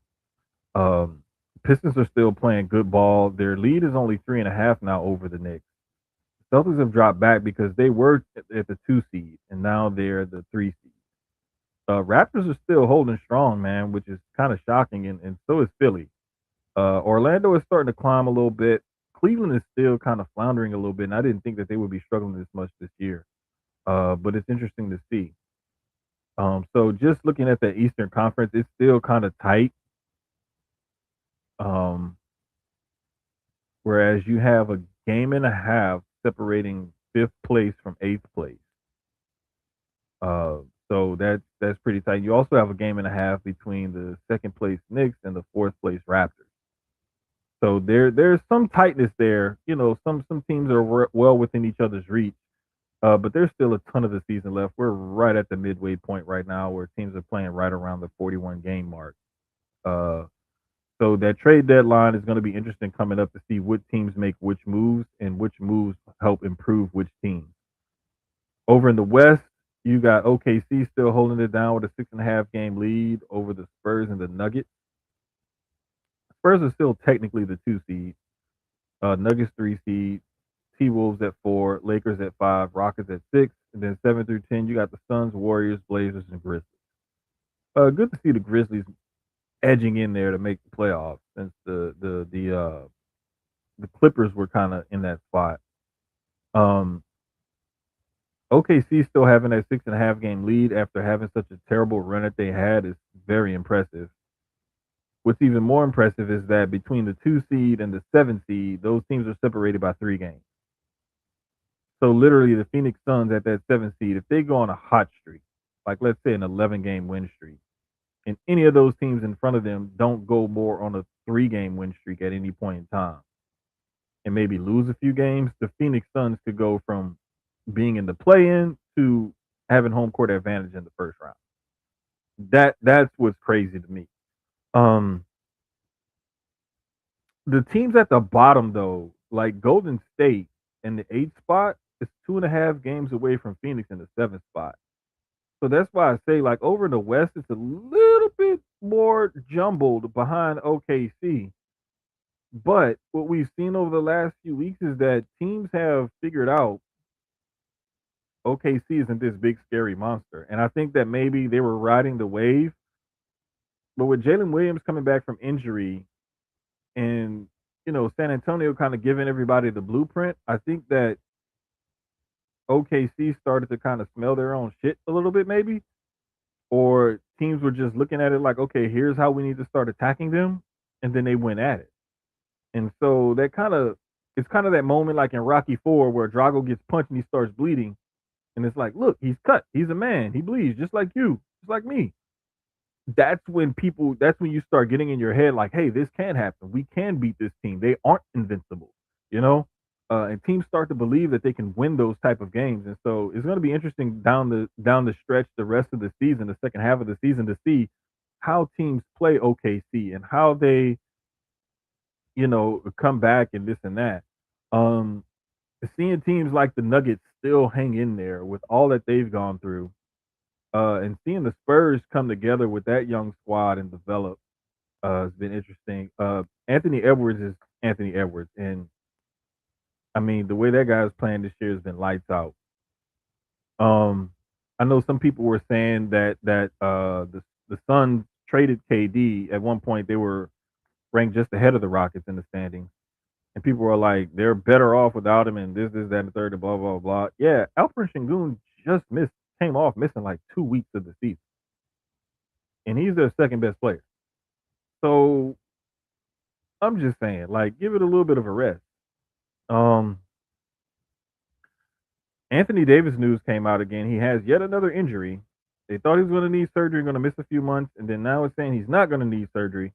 Um, Pistons are still playing good ball. Their lead is only 3.5 now over the Knicks. Celtics have dropped back because they were at the 2 seed and now they're the 3 seed. Raptors are still holding strong, man, which is kind of shocking, and so is Philly. Orlando is starting to climb a little bit. Cleveland is still kind of floundering a little bit, and I didn't think that they would be struggling this much this year. But it's interesting to see. So just looking at the Eastern Conference, it's still kind of tight. Um, Whereas you have a game and a half separating fifth place from eighth place. Uh, so that's pretty tight. You also have a game and a half between the second place Knicks and the fourth place Raptors. So there's some tightness there. Some teams are well within each other's reach. But there's still a ton of the season left. We're right at the midway point right now where teams are playing right around the 41 game mark. Uh, so that trade deadline is going to be interesting coming up to see what teams make which moves and which moves help improve which teams. Over in the West, you got OKC still holding it down with a 6.5 game lead over the Spurs and the Nuggets. Spurs are still technically the 2 seed. Nuggets 3 seed. T Wolves at 4, Lakers at 5, Rockets at 6, and then 7 through 10, you got the Suns, Warriors, Blazers, and Grizzlies. Good to see the Grizzlies edging in there to make the playoffs since the Clippers were kind of in that spot. Um, OKC still having that 6.5 game lead after having such a terrible run that they had is very impressive. What's even more impressive is that between the 2 seed and the 7 seed, those teams are separated by 3 games. So literally, the Phoenix Suns at that 7 seed, if they go on a hot streak, like let's say an 11 game win streak, and any of those teams in front of them don't go more on a 3 game win streak at any point in time, and maybe lose a few games, the Phoenix Suns could go from being in the play-in to having home court advantage in the first round. That's what's crazy to me. Um, the teams at the bottom though, like Golden State in the 8th spot, is 2.5 games away from Phoenix in the 7th spot. So that's why I say, like, over in the West, it's a little bit more jumbled behind OKC. But what we've seen over the last few weeks is that teams have figured out OKC isn't this big scary monster. And I think that maybe they were riding the wave, but with Jalen Williams coming back from injury and San Antonio kind of giving everybody the blueprint, I think that OKC started to kind of smell their own shit a little bit, maybe, or teams were just looking at it like, okay, here's how we need to start attacking them, and then they went at it. And so that kind of it's kind of that moment like in Rocky Four where Drago gets punched and he starts bleeding, and it's like, look, he's cut, he's a man, he bleeds just like you, just like me. That's when you start getting in your head like, hey, this can happen. We can beat this team. They aren't invincible, you know? And teams start to believe that they can win those type of games. And so it's going to be interesting down the stretch, the rest of the season, the second half of the season, to see how teams play OKC and how they, come back and this and that. Um, Seeing teams like the Nuggets still hang in there with all that they've gone through, and seeing the Spurs come together with that young squad and develop has been interesting. Anthony Edwards is Anthony Edwards, and I mean the way that guy is playing this year has been lights out. Um, I know some people were saying that the Suns traded KD at one point. They were ranked just ahead of the Rockets in the standings, and people were like, they're better off without him, and this, that, and the third, and blah, blah, blah. Yeah, Alfred Şengün just came off missing like 2 weeks of the season, and he's their second best player. So I'm just saying, like, give it a little bit of a rest. Um, Anthony Davis news came out again. He has yet another injury. They thought he was going to need surgery, going to miss a few months, and then now it's saying he's not going to need surgery.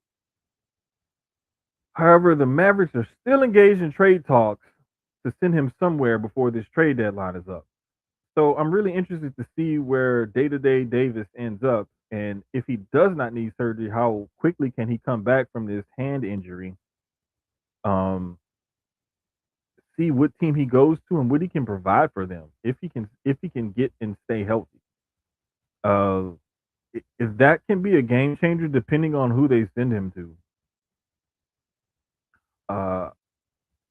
However, the Mavericks are still engaged in trade talks to send him somewhere before this trade deadline is up. So I'm really interested to see where day to day Davis ends up. And if he does not need surgery, how quickly can he come back from this hand injury? Um, See what team he goes to and what he can provide for them. If he can get and stay healthy. Uh, if that can be a game changer, depending on who they send him to. Uh,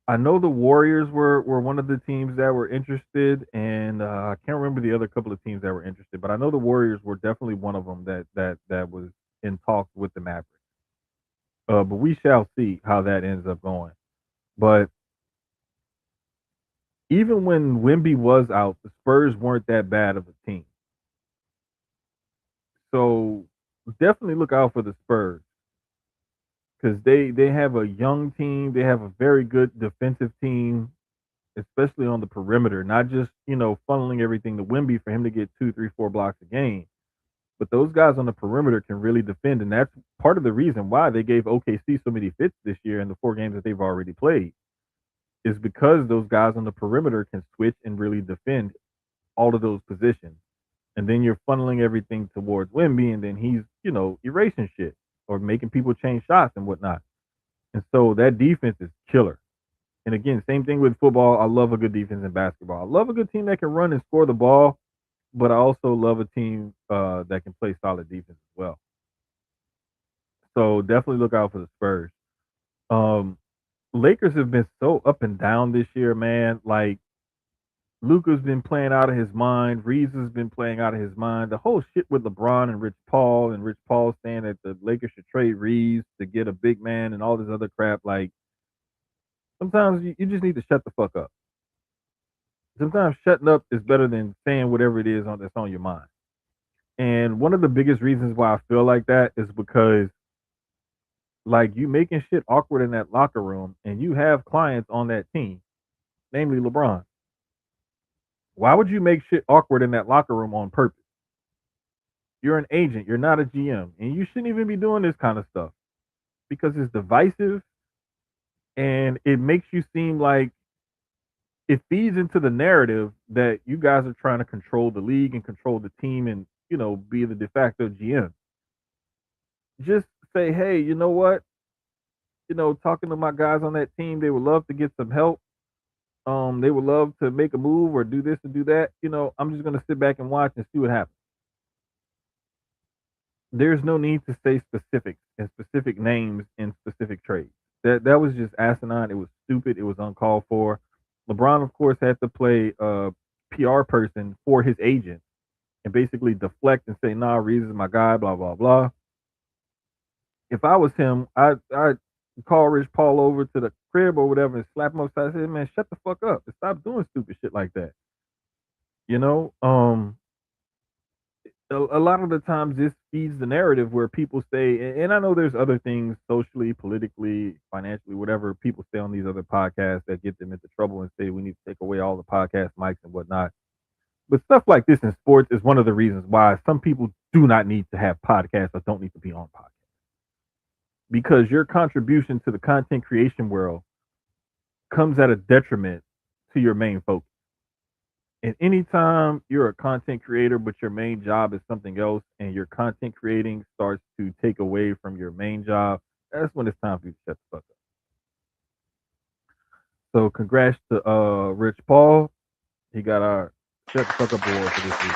I know the Warriors were one of the teams that were interested, and I can't remember the other couple of teams that were interested, but I know the Warriors were definitely one of them that was in talks with the Mavericks. But we shall see how that ends up going. But even when Wemby was out, the Spurs weren't that bad of a team. So definitely look out for the Spurs because they have a young team. They have a very good defensive team, especially on the perimeter. Not just funneling everything to Wemby for him to get 2, 3, 4 blocks a game, but those guys on the perimeter can really defend, and that's part of the reason why they gave OKC so many fits this year in the 4 games that they've already played. Is because those guys on the perimeter can switch and really defend all of those positions. And then you're funneling everything towards Wemby, and then he's, erasing shit or making people change shots and whatnot. And so that defense is killer. And again, same thing with football. I love a good defense in basketball. I love a good team that can run and score the ball, but I also love a team that can play solid defense as well. So definitely look out for the Spurs. Um, Lakers have been so up and down this year, man. Like Luka's been playing out of his mind. Reeves has been playing out of his mind. The whole shit with LeBron and Rich Paul saying that the Lakers should trade Reeves to get a big man and all this other crap. Like sometimes you just need to shut the fuck up. Sometimes shutting up is better than saying whatever it is that's on your mind. And one of the biggest reasons why I feel like that is because like you making shit awkward in that locker room and you have clients on that team, namely LeBron. Why would you make shit awkward in that locker room on purpose? You're an agent, you're not a GM, and you shouldn't even be doing this kind of stuff because it's divisive and it makes you seem like it feeds into the narrative that you guys are trying to control the league and control the team and, be the de facto GM. Just say, hey, you know what? Talking to my guys on that team, they would love to get some help. They would love to make a move or do this and do that. I'm just gonna sit back and watch and see what happens. there's no need to say specifics and specific names in specific trades. That was just asinine. It was stupid. It was uncalled for. LeBron, of course, had to play a PR person for his agent and basically deflect and say, "Nah, Reeves is my guy." Blah blah blah. If I was him, I call Rich Paul over to the crib or whatever and slap him upside his head. Man, shut the fuck up and stop doing stupid shit like that. You know, a lot of the times this feeds the narrative where people say, and I know there's other things socially, politically, financially, whatever people say on these other podcasts that get them into trouble and say we need to take away all the podcast mics and whatnot. But stuff like this in sports is one of the reasons why some people do not need to have podcasts or don't need to be on podcasts because your contribution to the content creation world comes at a detriment to your main focus. And anytime you're a content creator, but your main job is something else, and your content creating starts to take away from your main job, that's when it's time for you to shut the fuck up. So, congrats to Rich Paul. He got our shut the fuck up award for this week.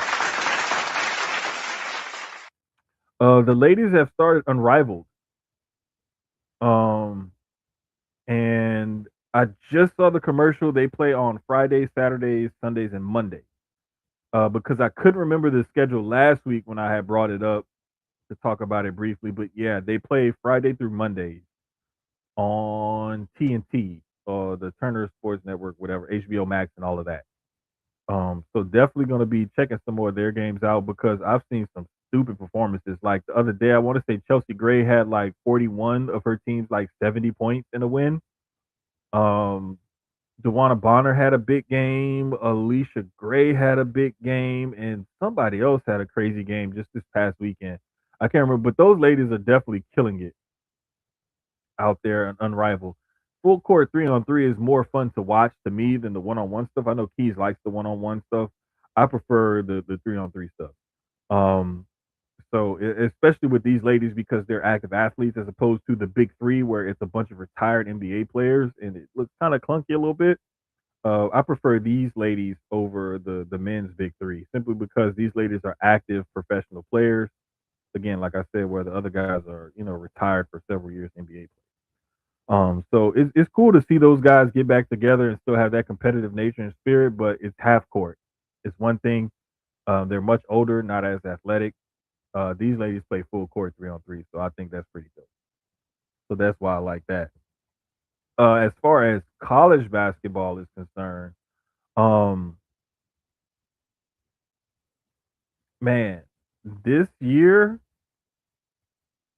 The ladies have started Unrivaled, um, and I just saw the commercial. They play on Fridays, Saturdays, Sundays, and Mondays. Because I couldn't remember the schedule last week when I had brought it up to talk about it briefly. But yeah, they play Friday through Monday on TNT or the Turner Sports Network, whatever, HBO Max, and all of that. So definitely going to be checking some more of their games out because I've seen some stupid performances. Like the other day, I want to say Chelsea Gray had like 41 of her team's like 70 points in a win. Um, Dewana Bonner had a big game. Alicia Gray had a big game, and somebody else had a crazy game just this past weekend. I can't remember, but those ladies are definitely killing it out there and unrivaled. Full court 3-on-3 is more fun to watch to me than the one-on-one stuff. I know Keys likes the one-on-one stuff. I prefer the 3-on-3 stuff. Um, so especially with these ladies because they're active athletes as opposed to the big three where it's a bunch of retired NBA players and it looks kind of clunky a little bit. I prefer these ladies over the men's big three simply because these ladies are active professional players. Again, like I said, where the other guys are, retired for several years NBA players. So it's cool to see those guys get back together and still have that competitive nature and spirit, but it's half court. It's one thing. They're much older, not as athletic. These ladies play full court 3-on-3, so I think that's pretty dope. So that's why I like that. As far as college basketball is concerned, um, man, this year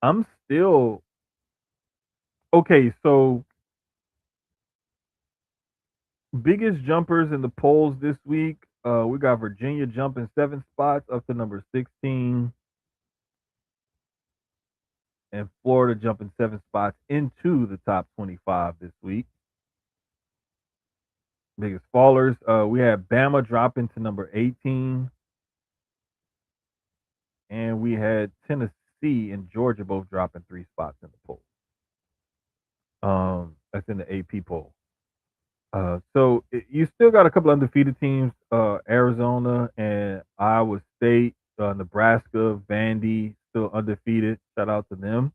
I'm still okay. So biggest jumpers in the polls this week. We got Virginia jumping 7 spots up to number 16, and Florida jumping 7 spots into the top 25 this week. Biggest fallers. We had Bama dropping to number 18, and we had Tennessee and Georgia both dropping 3 spots in the poll. That's in the AP poll. You still got a couple undefeated teams, Arizona and Iowa State, Nebraska, Vandy, still undefeated. Shout out to them.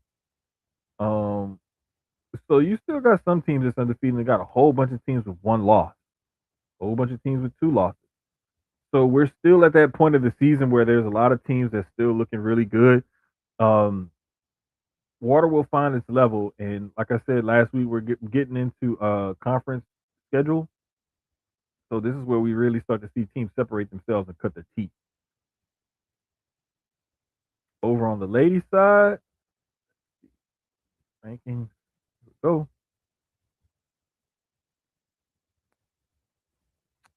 Um, so you still got some teams that's undefeated. And got a whole bunch of teams with one loss, a whole bunch of teams with 2 losses. So we're still at that point of the season where there's a lot of teams that's still looking really good. Um, Water will find its level, and like I said last week, we're getting into conference schedule. So this is where we really start to see teams separate themselves and cut their teeth. Over on the ladies' side, rankings go.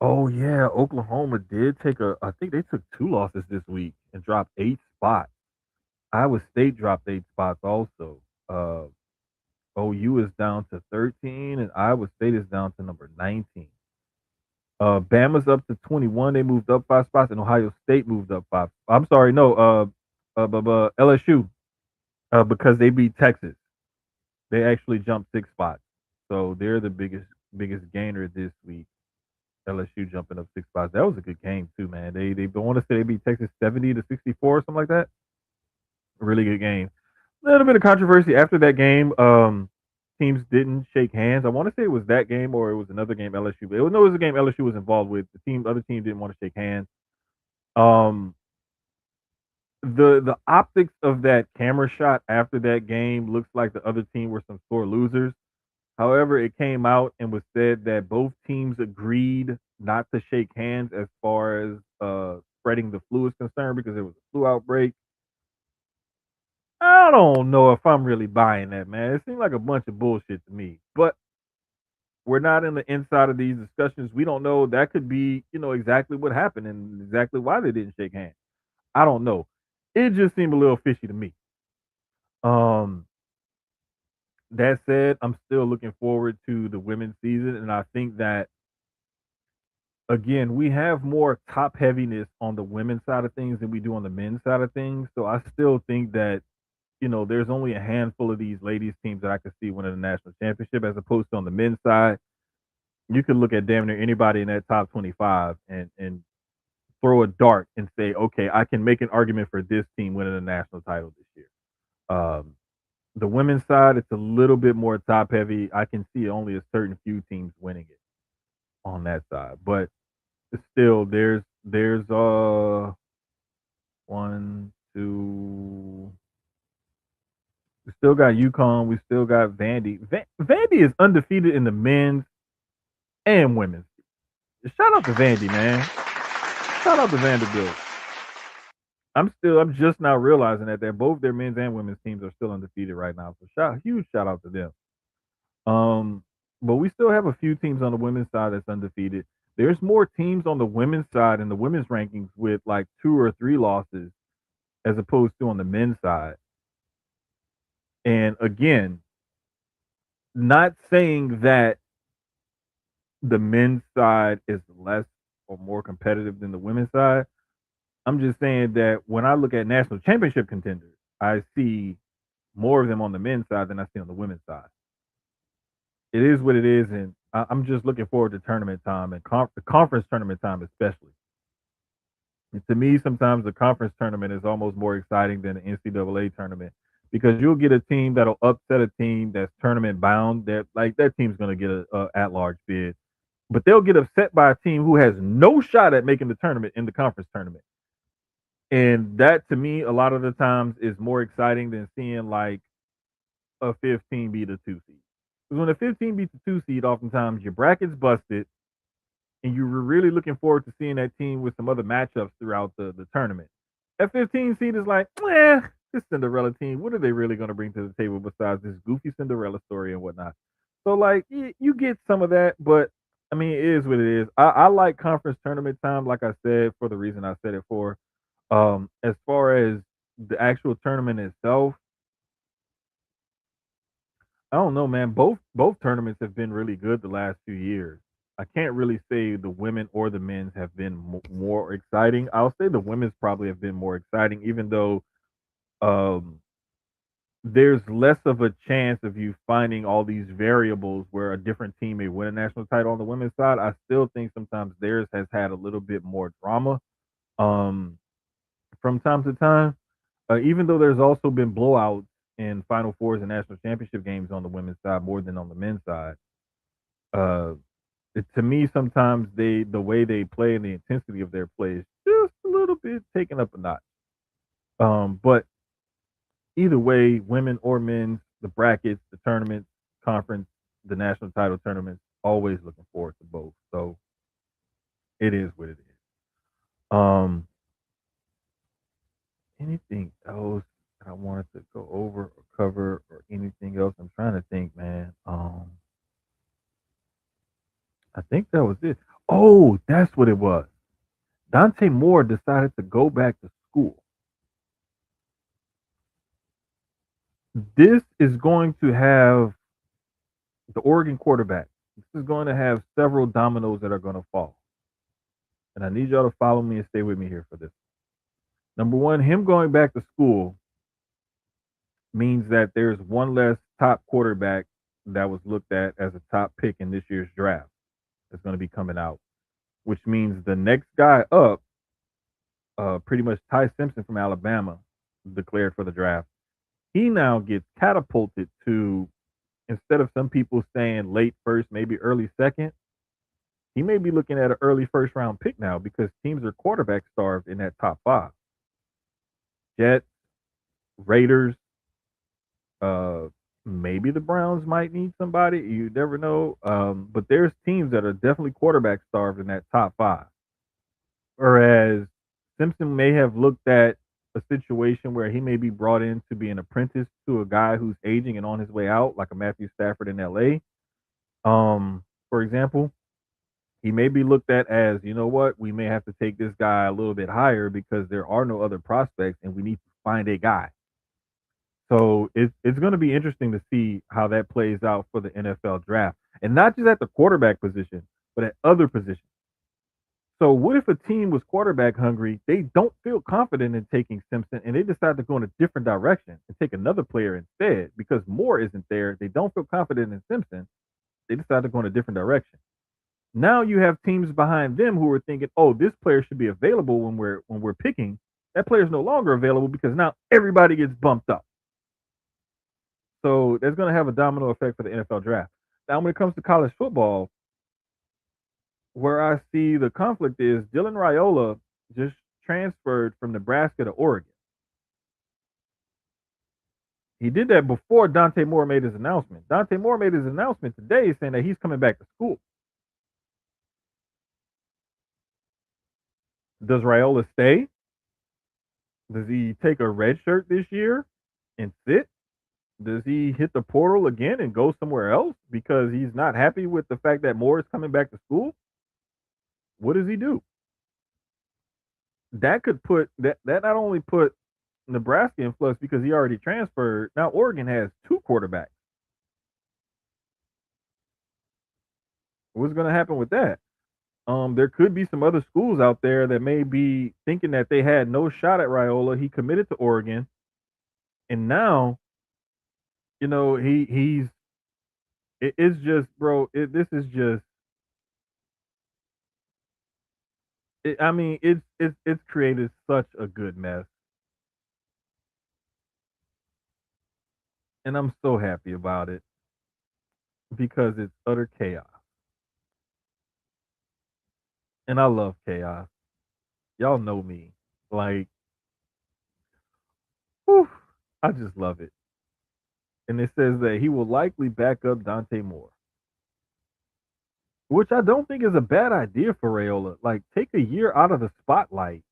Oh yeah, Oklahoma did take I think they took 2 losses this week and dropped 8 spots. Iowa State dropped 8 spots also. Uh, OU is down to 13, and Iowa State is down to number 19. Bama's up to 21. They moved up 5 spots, and Ohio State moved up 5. I'm sorry, no. LSU, because they beat Texas. They actually jumped 6 spots, so they're the biggest gainer this week. LSU jumping up 6 spots. That was a good game too, man. They want to say they beat Texas 70-64 or something like that. Really good game. A little bit of controversy after that game. Teams didn't shake hands. I want to say it was that game or it was another game LSU. But no, it was a game LSU was involved with. Other team didn't want to shake hands. Um, the optics of that camera shot after that game looks like the other team were some sore losers. However, it came out and was said that both teams agreed not to shake hands as far as spreading the flu is concerned because there was a flu outbreak. I don't know if I'm really buying that, man. It seemed like a bunch of bullshit to me. But we're not in the inside of these discussions. We don't know. That could be, exactly what happened and exactly why they didn't shake hands. I don't know. It just seemed a little fishy to me. Um, that said, I'm still looking forward to the women's season, and I think that again, we have more top heaviness on the women's side of things than we do on the men's side of things. So I still think that there's only a handful of these ladies teams that I could see winning the national championship, as opposed to on the men's side. You could look at damn near anybody in that top 25 and throw a dart and say, okay, I can make an argument for this team winning the national title this year. Um, the women's side, it's a little bit more top heavy. I can see only a certain few teams winning it on that side, but still, there's one, two. We still got UConn. We still got Vandy. Vandy is undefeated in the men's and women's. Shout out to Vandy, man. Shout out to Vanderbilt. I'm just now realizing that both their men's and women's teams are still undefeated right now. So huge shout out to them. Um, but we still have a few teams on the women's side that's undefeated. There's more teams on the women's side in the women's rankings with like 2 or 3 losses as opposed to on the men's side. And again, not saying that the men's side is less or more competitive than the women's side. I'm just saying that when I look at national championship contenders, I see more of them on the men's side than I see on the women's side. It is what it is, and I'm just looking forward to tournament time and the conference tournament time, especially. And to me, sometimes the conference tournament is almost more exciting than the NCAA tournament because you'll get a team that'll upset a team that's tournament bound. That like that team's going to get a at large bid, but they'll get upset by a team who has no shot at making the tournament in the conference tournament. And that to me, a lot of the times, is more exciting than seeing like a 15 beat a 2 seed. Because when a 15 beats a 2 seed, oftentimes your bracket's busted, and you were really looking forward to seeing that team with some other matchups throughout the tournament. That 15 seed is like, this Cinderella team, what are they really going to bring to the table besides this goofy Cinderella story and whatnot? So, like, you get some of that, but I mean, it is what it is. I like conference tournament time, like I said, for the reason I said it for. As far as the actual tournament itself, I don't know, man. Both tournaments have been really good the last few years. I can't really say the women or the men's have been more exciting. I'll say the women's probably have been more exciting, even though um, there's less of a chance of you finding all these variables where a different team may win a national title on the women's side. I still think sometimes theirs has had a little bit more drama um, from time to time. Even though there's also been blowouts in Final Fours and national championship games on the women's side more than on the men's side. Uh, to me, sometimes the way they play and the intensity of their play is just a little bit taken up a notch. But either way, women or men's, the brackets, the tournaments, conference, the national title tournaments, always looking forward to both. So it is what it is. Um, anything else I wanted to go over or cover or anything else? I'm trying to think, man. I think that was it. Oh, that's what it was. Dante Moore decided to go back to school. This is going to have the Oregon quarterback. This is going to have several dominoes that are going to fall. And I need y'all to follow me and stay with me here for this. Number one, him going back to school means that there's one less top quarterback that was looked at as a top pick in this year's draft that's going to be coming out, which means the next guy up, pretty much Ty Simpson from Alabama, declared for the draft. He now gets catapulted to, instead of some people saying late first, maybe early second, he may be looking at an early first round pick now because teams are quarterback starved in that top five. Jets, Raiders, uh, maybe the Browns might need somebody. You never know. But there's teams that are definitely quarterback starved in that top five. Whereas Simpson may have looked at a situation where he may be brought in to be an apprentice to a guy who's aging and on his way out, like a Matthew Stafford in LA. For example, he may be looked at as, you know what, we may have to take this guy a little bit higher because there are no other prospects and we need to find a guy. So it's going to be interesting to see how that plays out for the NFL draft, and not just at the quarterback position, but at other positions. So what if a team was quarterback hungry? They don't feel confident in taking Simpson, and they decide to go in a different direction and take another player instead because Moore isn't there. They don't feel confident in Simpson. They decide to go in a different direction. Now you have teams behind them who are thinking, "Oh, this player should be available when we're picking." That player is no longer available because now everybody gets bumped up. So that's going to have a domino effect for the NFL draft. Now, when it comes to college football, where I see the conflict is Dylan Raiola just transferred from Nebraska to Oregon. He did that before Dante Moore made his announcement. Dante Moore made his announcement today saying that he's coming back to school. Does Raiola stay? Does he take a red shirt this year and sit? Does he hit the portal again and go somewhere else because he's not happy with the fact that Moore is coming back to school? What does he do? That could put that not only put Nebraska in flux because he already transferred. Now Oregon has two quarterbacks. What's going to happen with that? There could be some other schools out there that may be thinking that they had no shot at Raiola. He committed to Oregon, and now he's. It's just, bro. This is just. I mean, it's created such a good mess, and I'm so happy about it because it's utter chaos, and I love chaos. Y'all know me, like, whew, I just love it. And it says that he will likely back up Dante Moore, which I don't think is a bad idea for Rayola. Like, take a year out of the spotlight,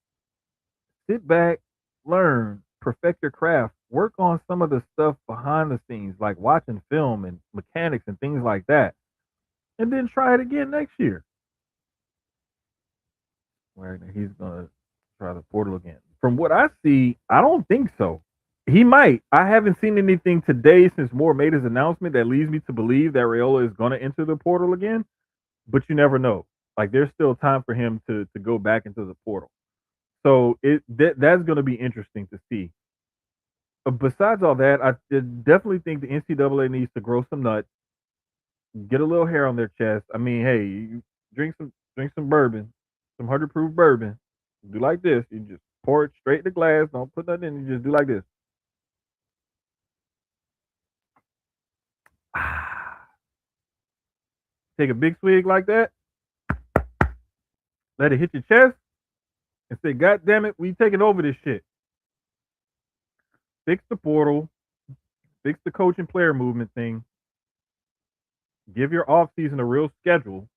sit back, learn, perfect your craft, work on some of the stuff behind the scenes, like watching film and mechanics and things like that, and then try it again next year. Where he's gonna try the portal again. From what I see, I don't think so. He might. I haven't seen anything today since Moore made his announcement that leads me to believe that Rayola is going to enter the portal again. But you never know. Like, there's still time for him to go back into the portal. So that's going to be interesting to see. Besides all that, I definitely think the NCAA needs to grow some nuts, get a little hair on their chest. I mean, hey, you drink some bourbon, some 100 proof bourbon. Do like this. You just pour it straight in the glass. Don't put nothing in. You just do like this. Take a big swig like that. Let it hit your chest and say, "God damn it, we taking over this shit." Fix the portal, fix the coach and player movement thing, give your offseason a real schedule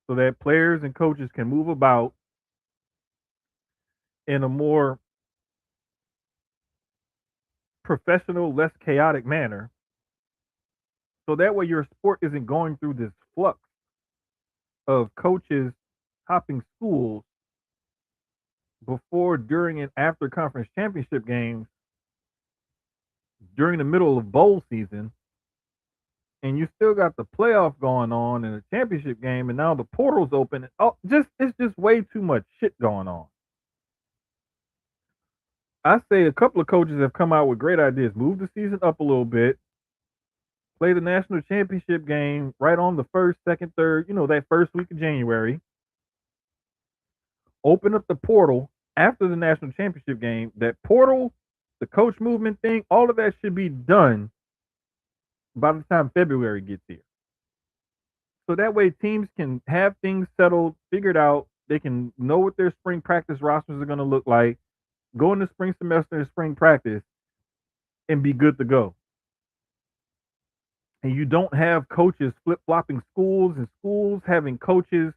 so that players and coaches can move about in a more professional, less chaotic manner. So that way your sport isn't going through this flux of coaches hopping schools before, during, and after conference championship games during the middle of bowl season, and you still got the playoff going on and a championship game, and now the portal's open. Oh, it's just way too much shit going on. I say a couple of coaches have come out with great ideas. Move the season up a little bit. Play the national championship game right on the first, second, third, that first week of January. Open up the portal after the national championship game. That portal the coach movement thing, all of that should be done by the time February gets here. So that way teams can have things settled, figured out. They can know what their spring practice rosters are going to look like, go into spring semester and spring practice, and be good to go. And you don't have coaches flip flopping schools and schools having coaches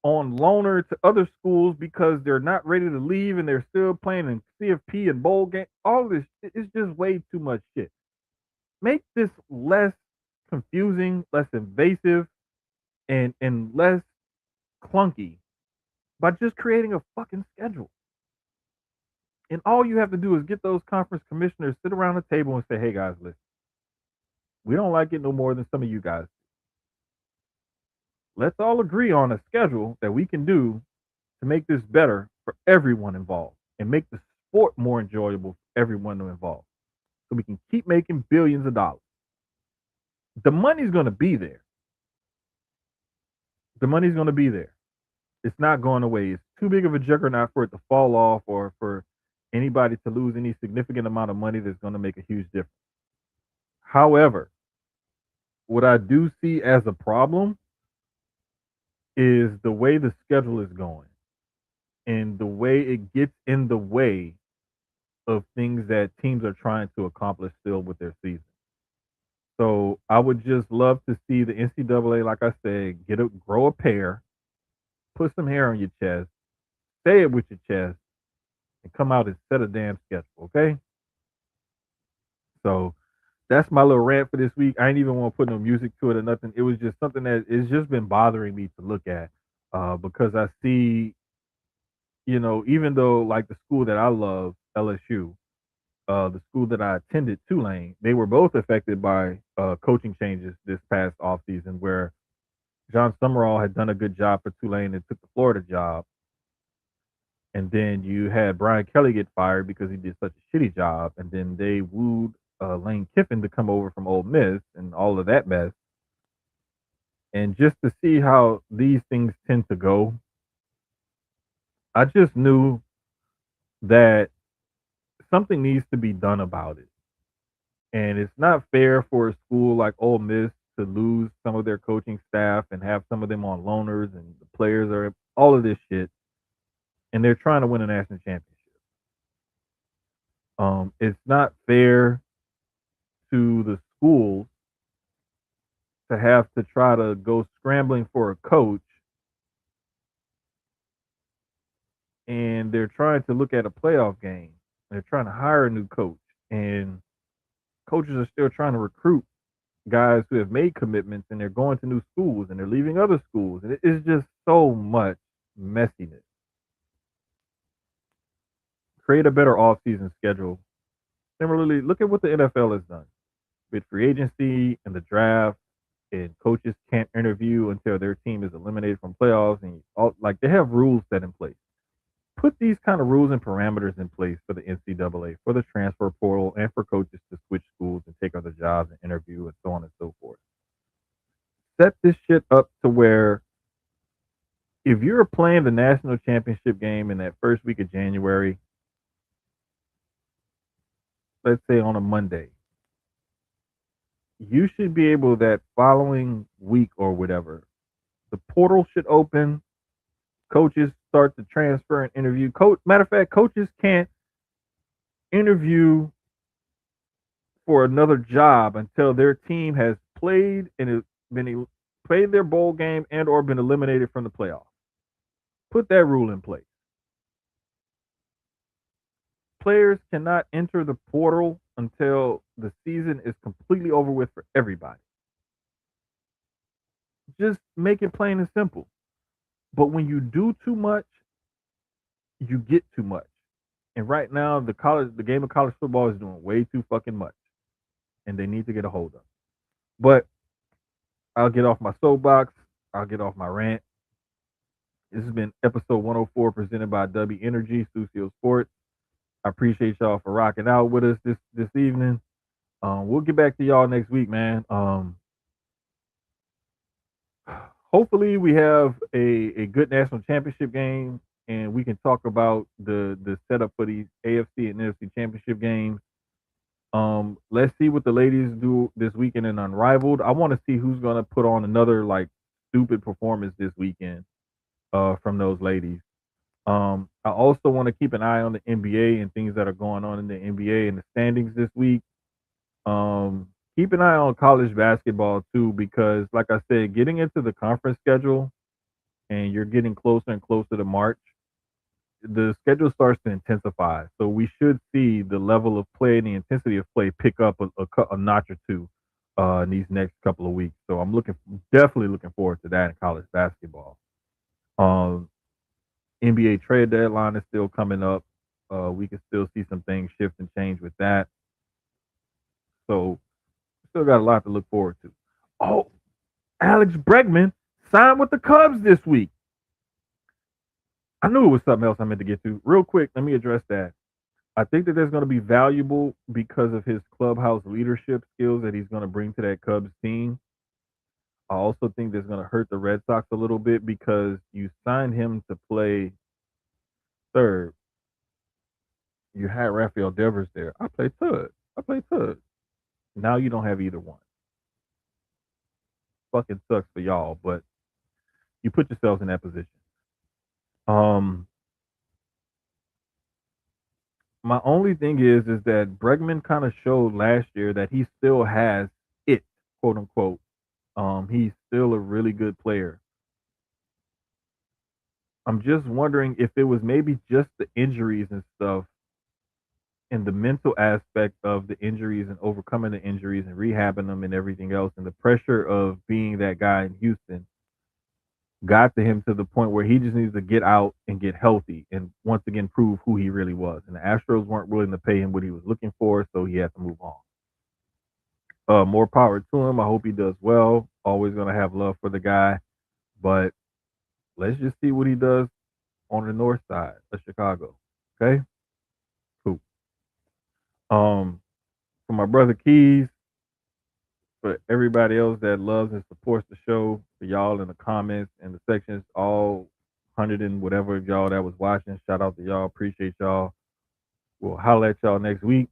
on loaner to other schools because they're not ready to leave and they're still playing in CFP and bowl game. All of this is just way too much shit. Make this less confusing, less invasive, and less clunky by just creating a fucking schedule. And all you have to do is get those conference commissioners, sit around the table and say, hey guys, listen, we don't like it no more than some of you guys. Let's all agree on a schedule that we can do to make this better for everyone involved and make the sport more enjoyable for everyone involved. So we can keep making billions of dollars. The money's going to be there. The money's going to be there. It's not going away. It's too big of a juggernaut for it to fall off or for anybody to lose any significant amount of money that's going to make a huge difference. However, what I do see as a problem is the way the schedule is going and the way it gets in the way of things that teams are trying to accomplish still with their season. So I would just love to see the NCAA, like I said, grow a pair, put some hair on your chest, say it with your chest, and come out and set a damn schedule, okay? So that's my little rant for this week. I ain't even want to put no music to it or nothing. It was just something that it's just been bothering me to look at because I see, even though like the school that I love, LSU, the school that I attended, Tulane, they were both affected by coaching changes this past offseason where John Summerall had done a good job for Tulane and took the Florida job. And then you had Brian Kelly get fired because he did such a shitty job. And then they wooed Lane Kiffin to come over from Ole Miss and all of that mess. And just to see how these things tend to go, I just knew that something needs to be done about it. And it's not fair for a school like Ole Miss to lose some of their coaching staff and have some of them on loaners and the players are all of this shit. And they're trying to win a national championship. It's not fair to the schools to have to try to go scrambling for a coach and they're trying to look at a playoff game. They're trying to hire a new coach and coaches are still trying to recruit guys who have made commitments and they're going to new schools and they're leaving other schools. And it's just so much messiness. Create a better off-season schedule. Similarly, look at what the NFL has done with free agency and the draft, and coaches can't interview until their team is eliminated from playoffs, and like they have rules set in place. Put these kind of rules and parameters in place for the NCAA, for the transfer portal, and for coaches to switch schools and take other jobs and interview and so on and so forth. Set this shit up to where if you're playing the national championship game in that first week of January, let's say on a Monday, you should be able that following week or whatever, the portal should open, coaches start to transfer and interview. Matter of fact, coaches can't interview for another job until their team has played and played their bowl game and or been eliminated from the playoffs. Put that rule in place. Players cannot enter the portal until the season is completely over with for everybody. Just make it plain and simple. But when you do too much, you get too much. And right now, the game of college football is doing way too fucking much, and they need to get a hold of. But I'll get off my soapbox. I'll get off my rant. This has been episode 104 presented by Dubby Energy, Sucio Sports. I appreciate y'all for rocking out with us this evening. We'll get back to y'all next week, man. Hopefully we have a good national championship game and we can talk about the setup for these AFC and NFC championship games. Let's see what the ladies do this weekend in Unrivaled. I want to see who's gonna put on another like stupid performance this weekend from those ladies. I also want to keep an eye on the NBA and things that are going on in the NBA and the standings this week. Um, Keep an eye on college basketball too, because like I said, getting into the conference schedule and you're getting closer and closer to March, the schedule starts to intensify. So we should see the level of play and the intensity of play pick up a notch or two in these next couple of weeks. So I'm definitely looking forward to that in college basketball. Um, NBA trade deadline is still coming up. We can still see some things shift and change with that. So still got a lot to look forward to. Oh, Alex Bregman signed with the Cubs this week. I knew it was something else I meant to get to. Real quick, let me address that. I think that there's going to be valuable because of his clubhouse leadership skills that he's going to bring to that Cubs team. I also think that's going to hurt the Red Sox a little bit because you signed him to play third. You had Rafael Devers there. I played third. I played third. Now you don't have either one. Fucking sucks for y'all, but you put yourselves in that position. Um, my only thing is that Bregman kind of showed last year that he still has it, quote unquote. He's still a really good player. I'm just wondering if it was maybe just the injuries and stuff and the mental aspect of the injuries and overcoming the injuries and rehabbing them and everything else and the pressure of being that guy in Houston got to him to the point where he just needs to get out and get healthy and once again prove who he really was. And the Astros weren't willing to pay him what he was looking for, so he had to move on. More power to him. I hope he does well. Always gonna have love for the guy, but let's just see what he does on the north side of Chicago. Okay, cool. For my brother Keys, for everybody else that loves and supports the show, for y'all in the comments and the sections, all 100 and whatever of y'all that was watching, shout out to y'all. Appreciate y'all. We'll holler at y'all next week.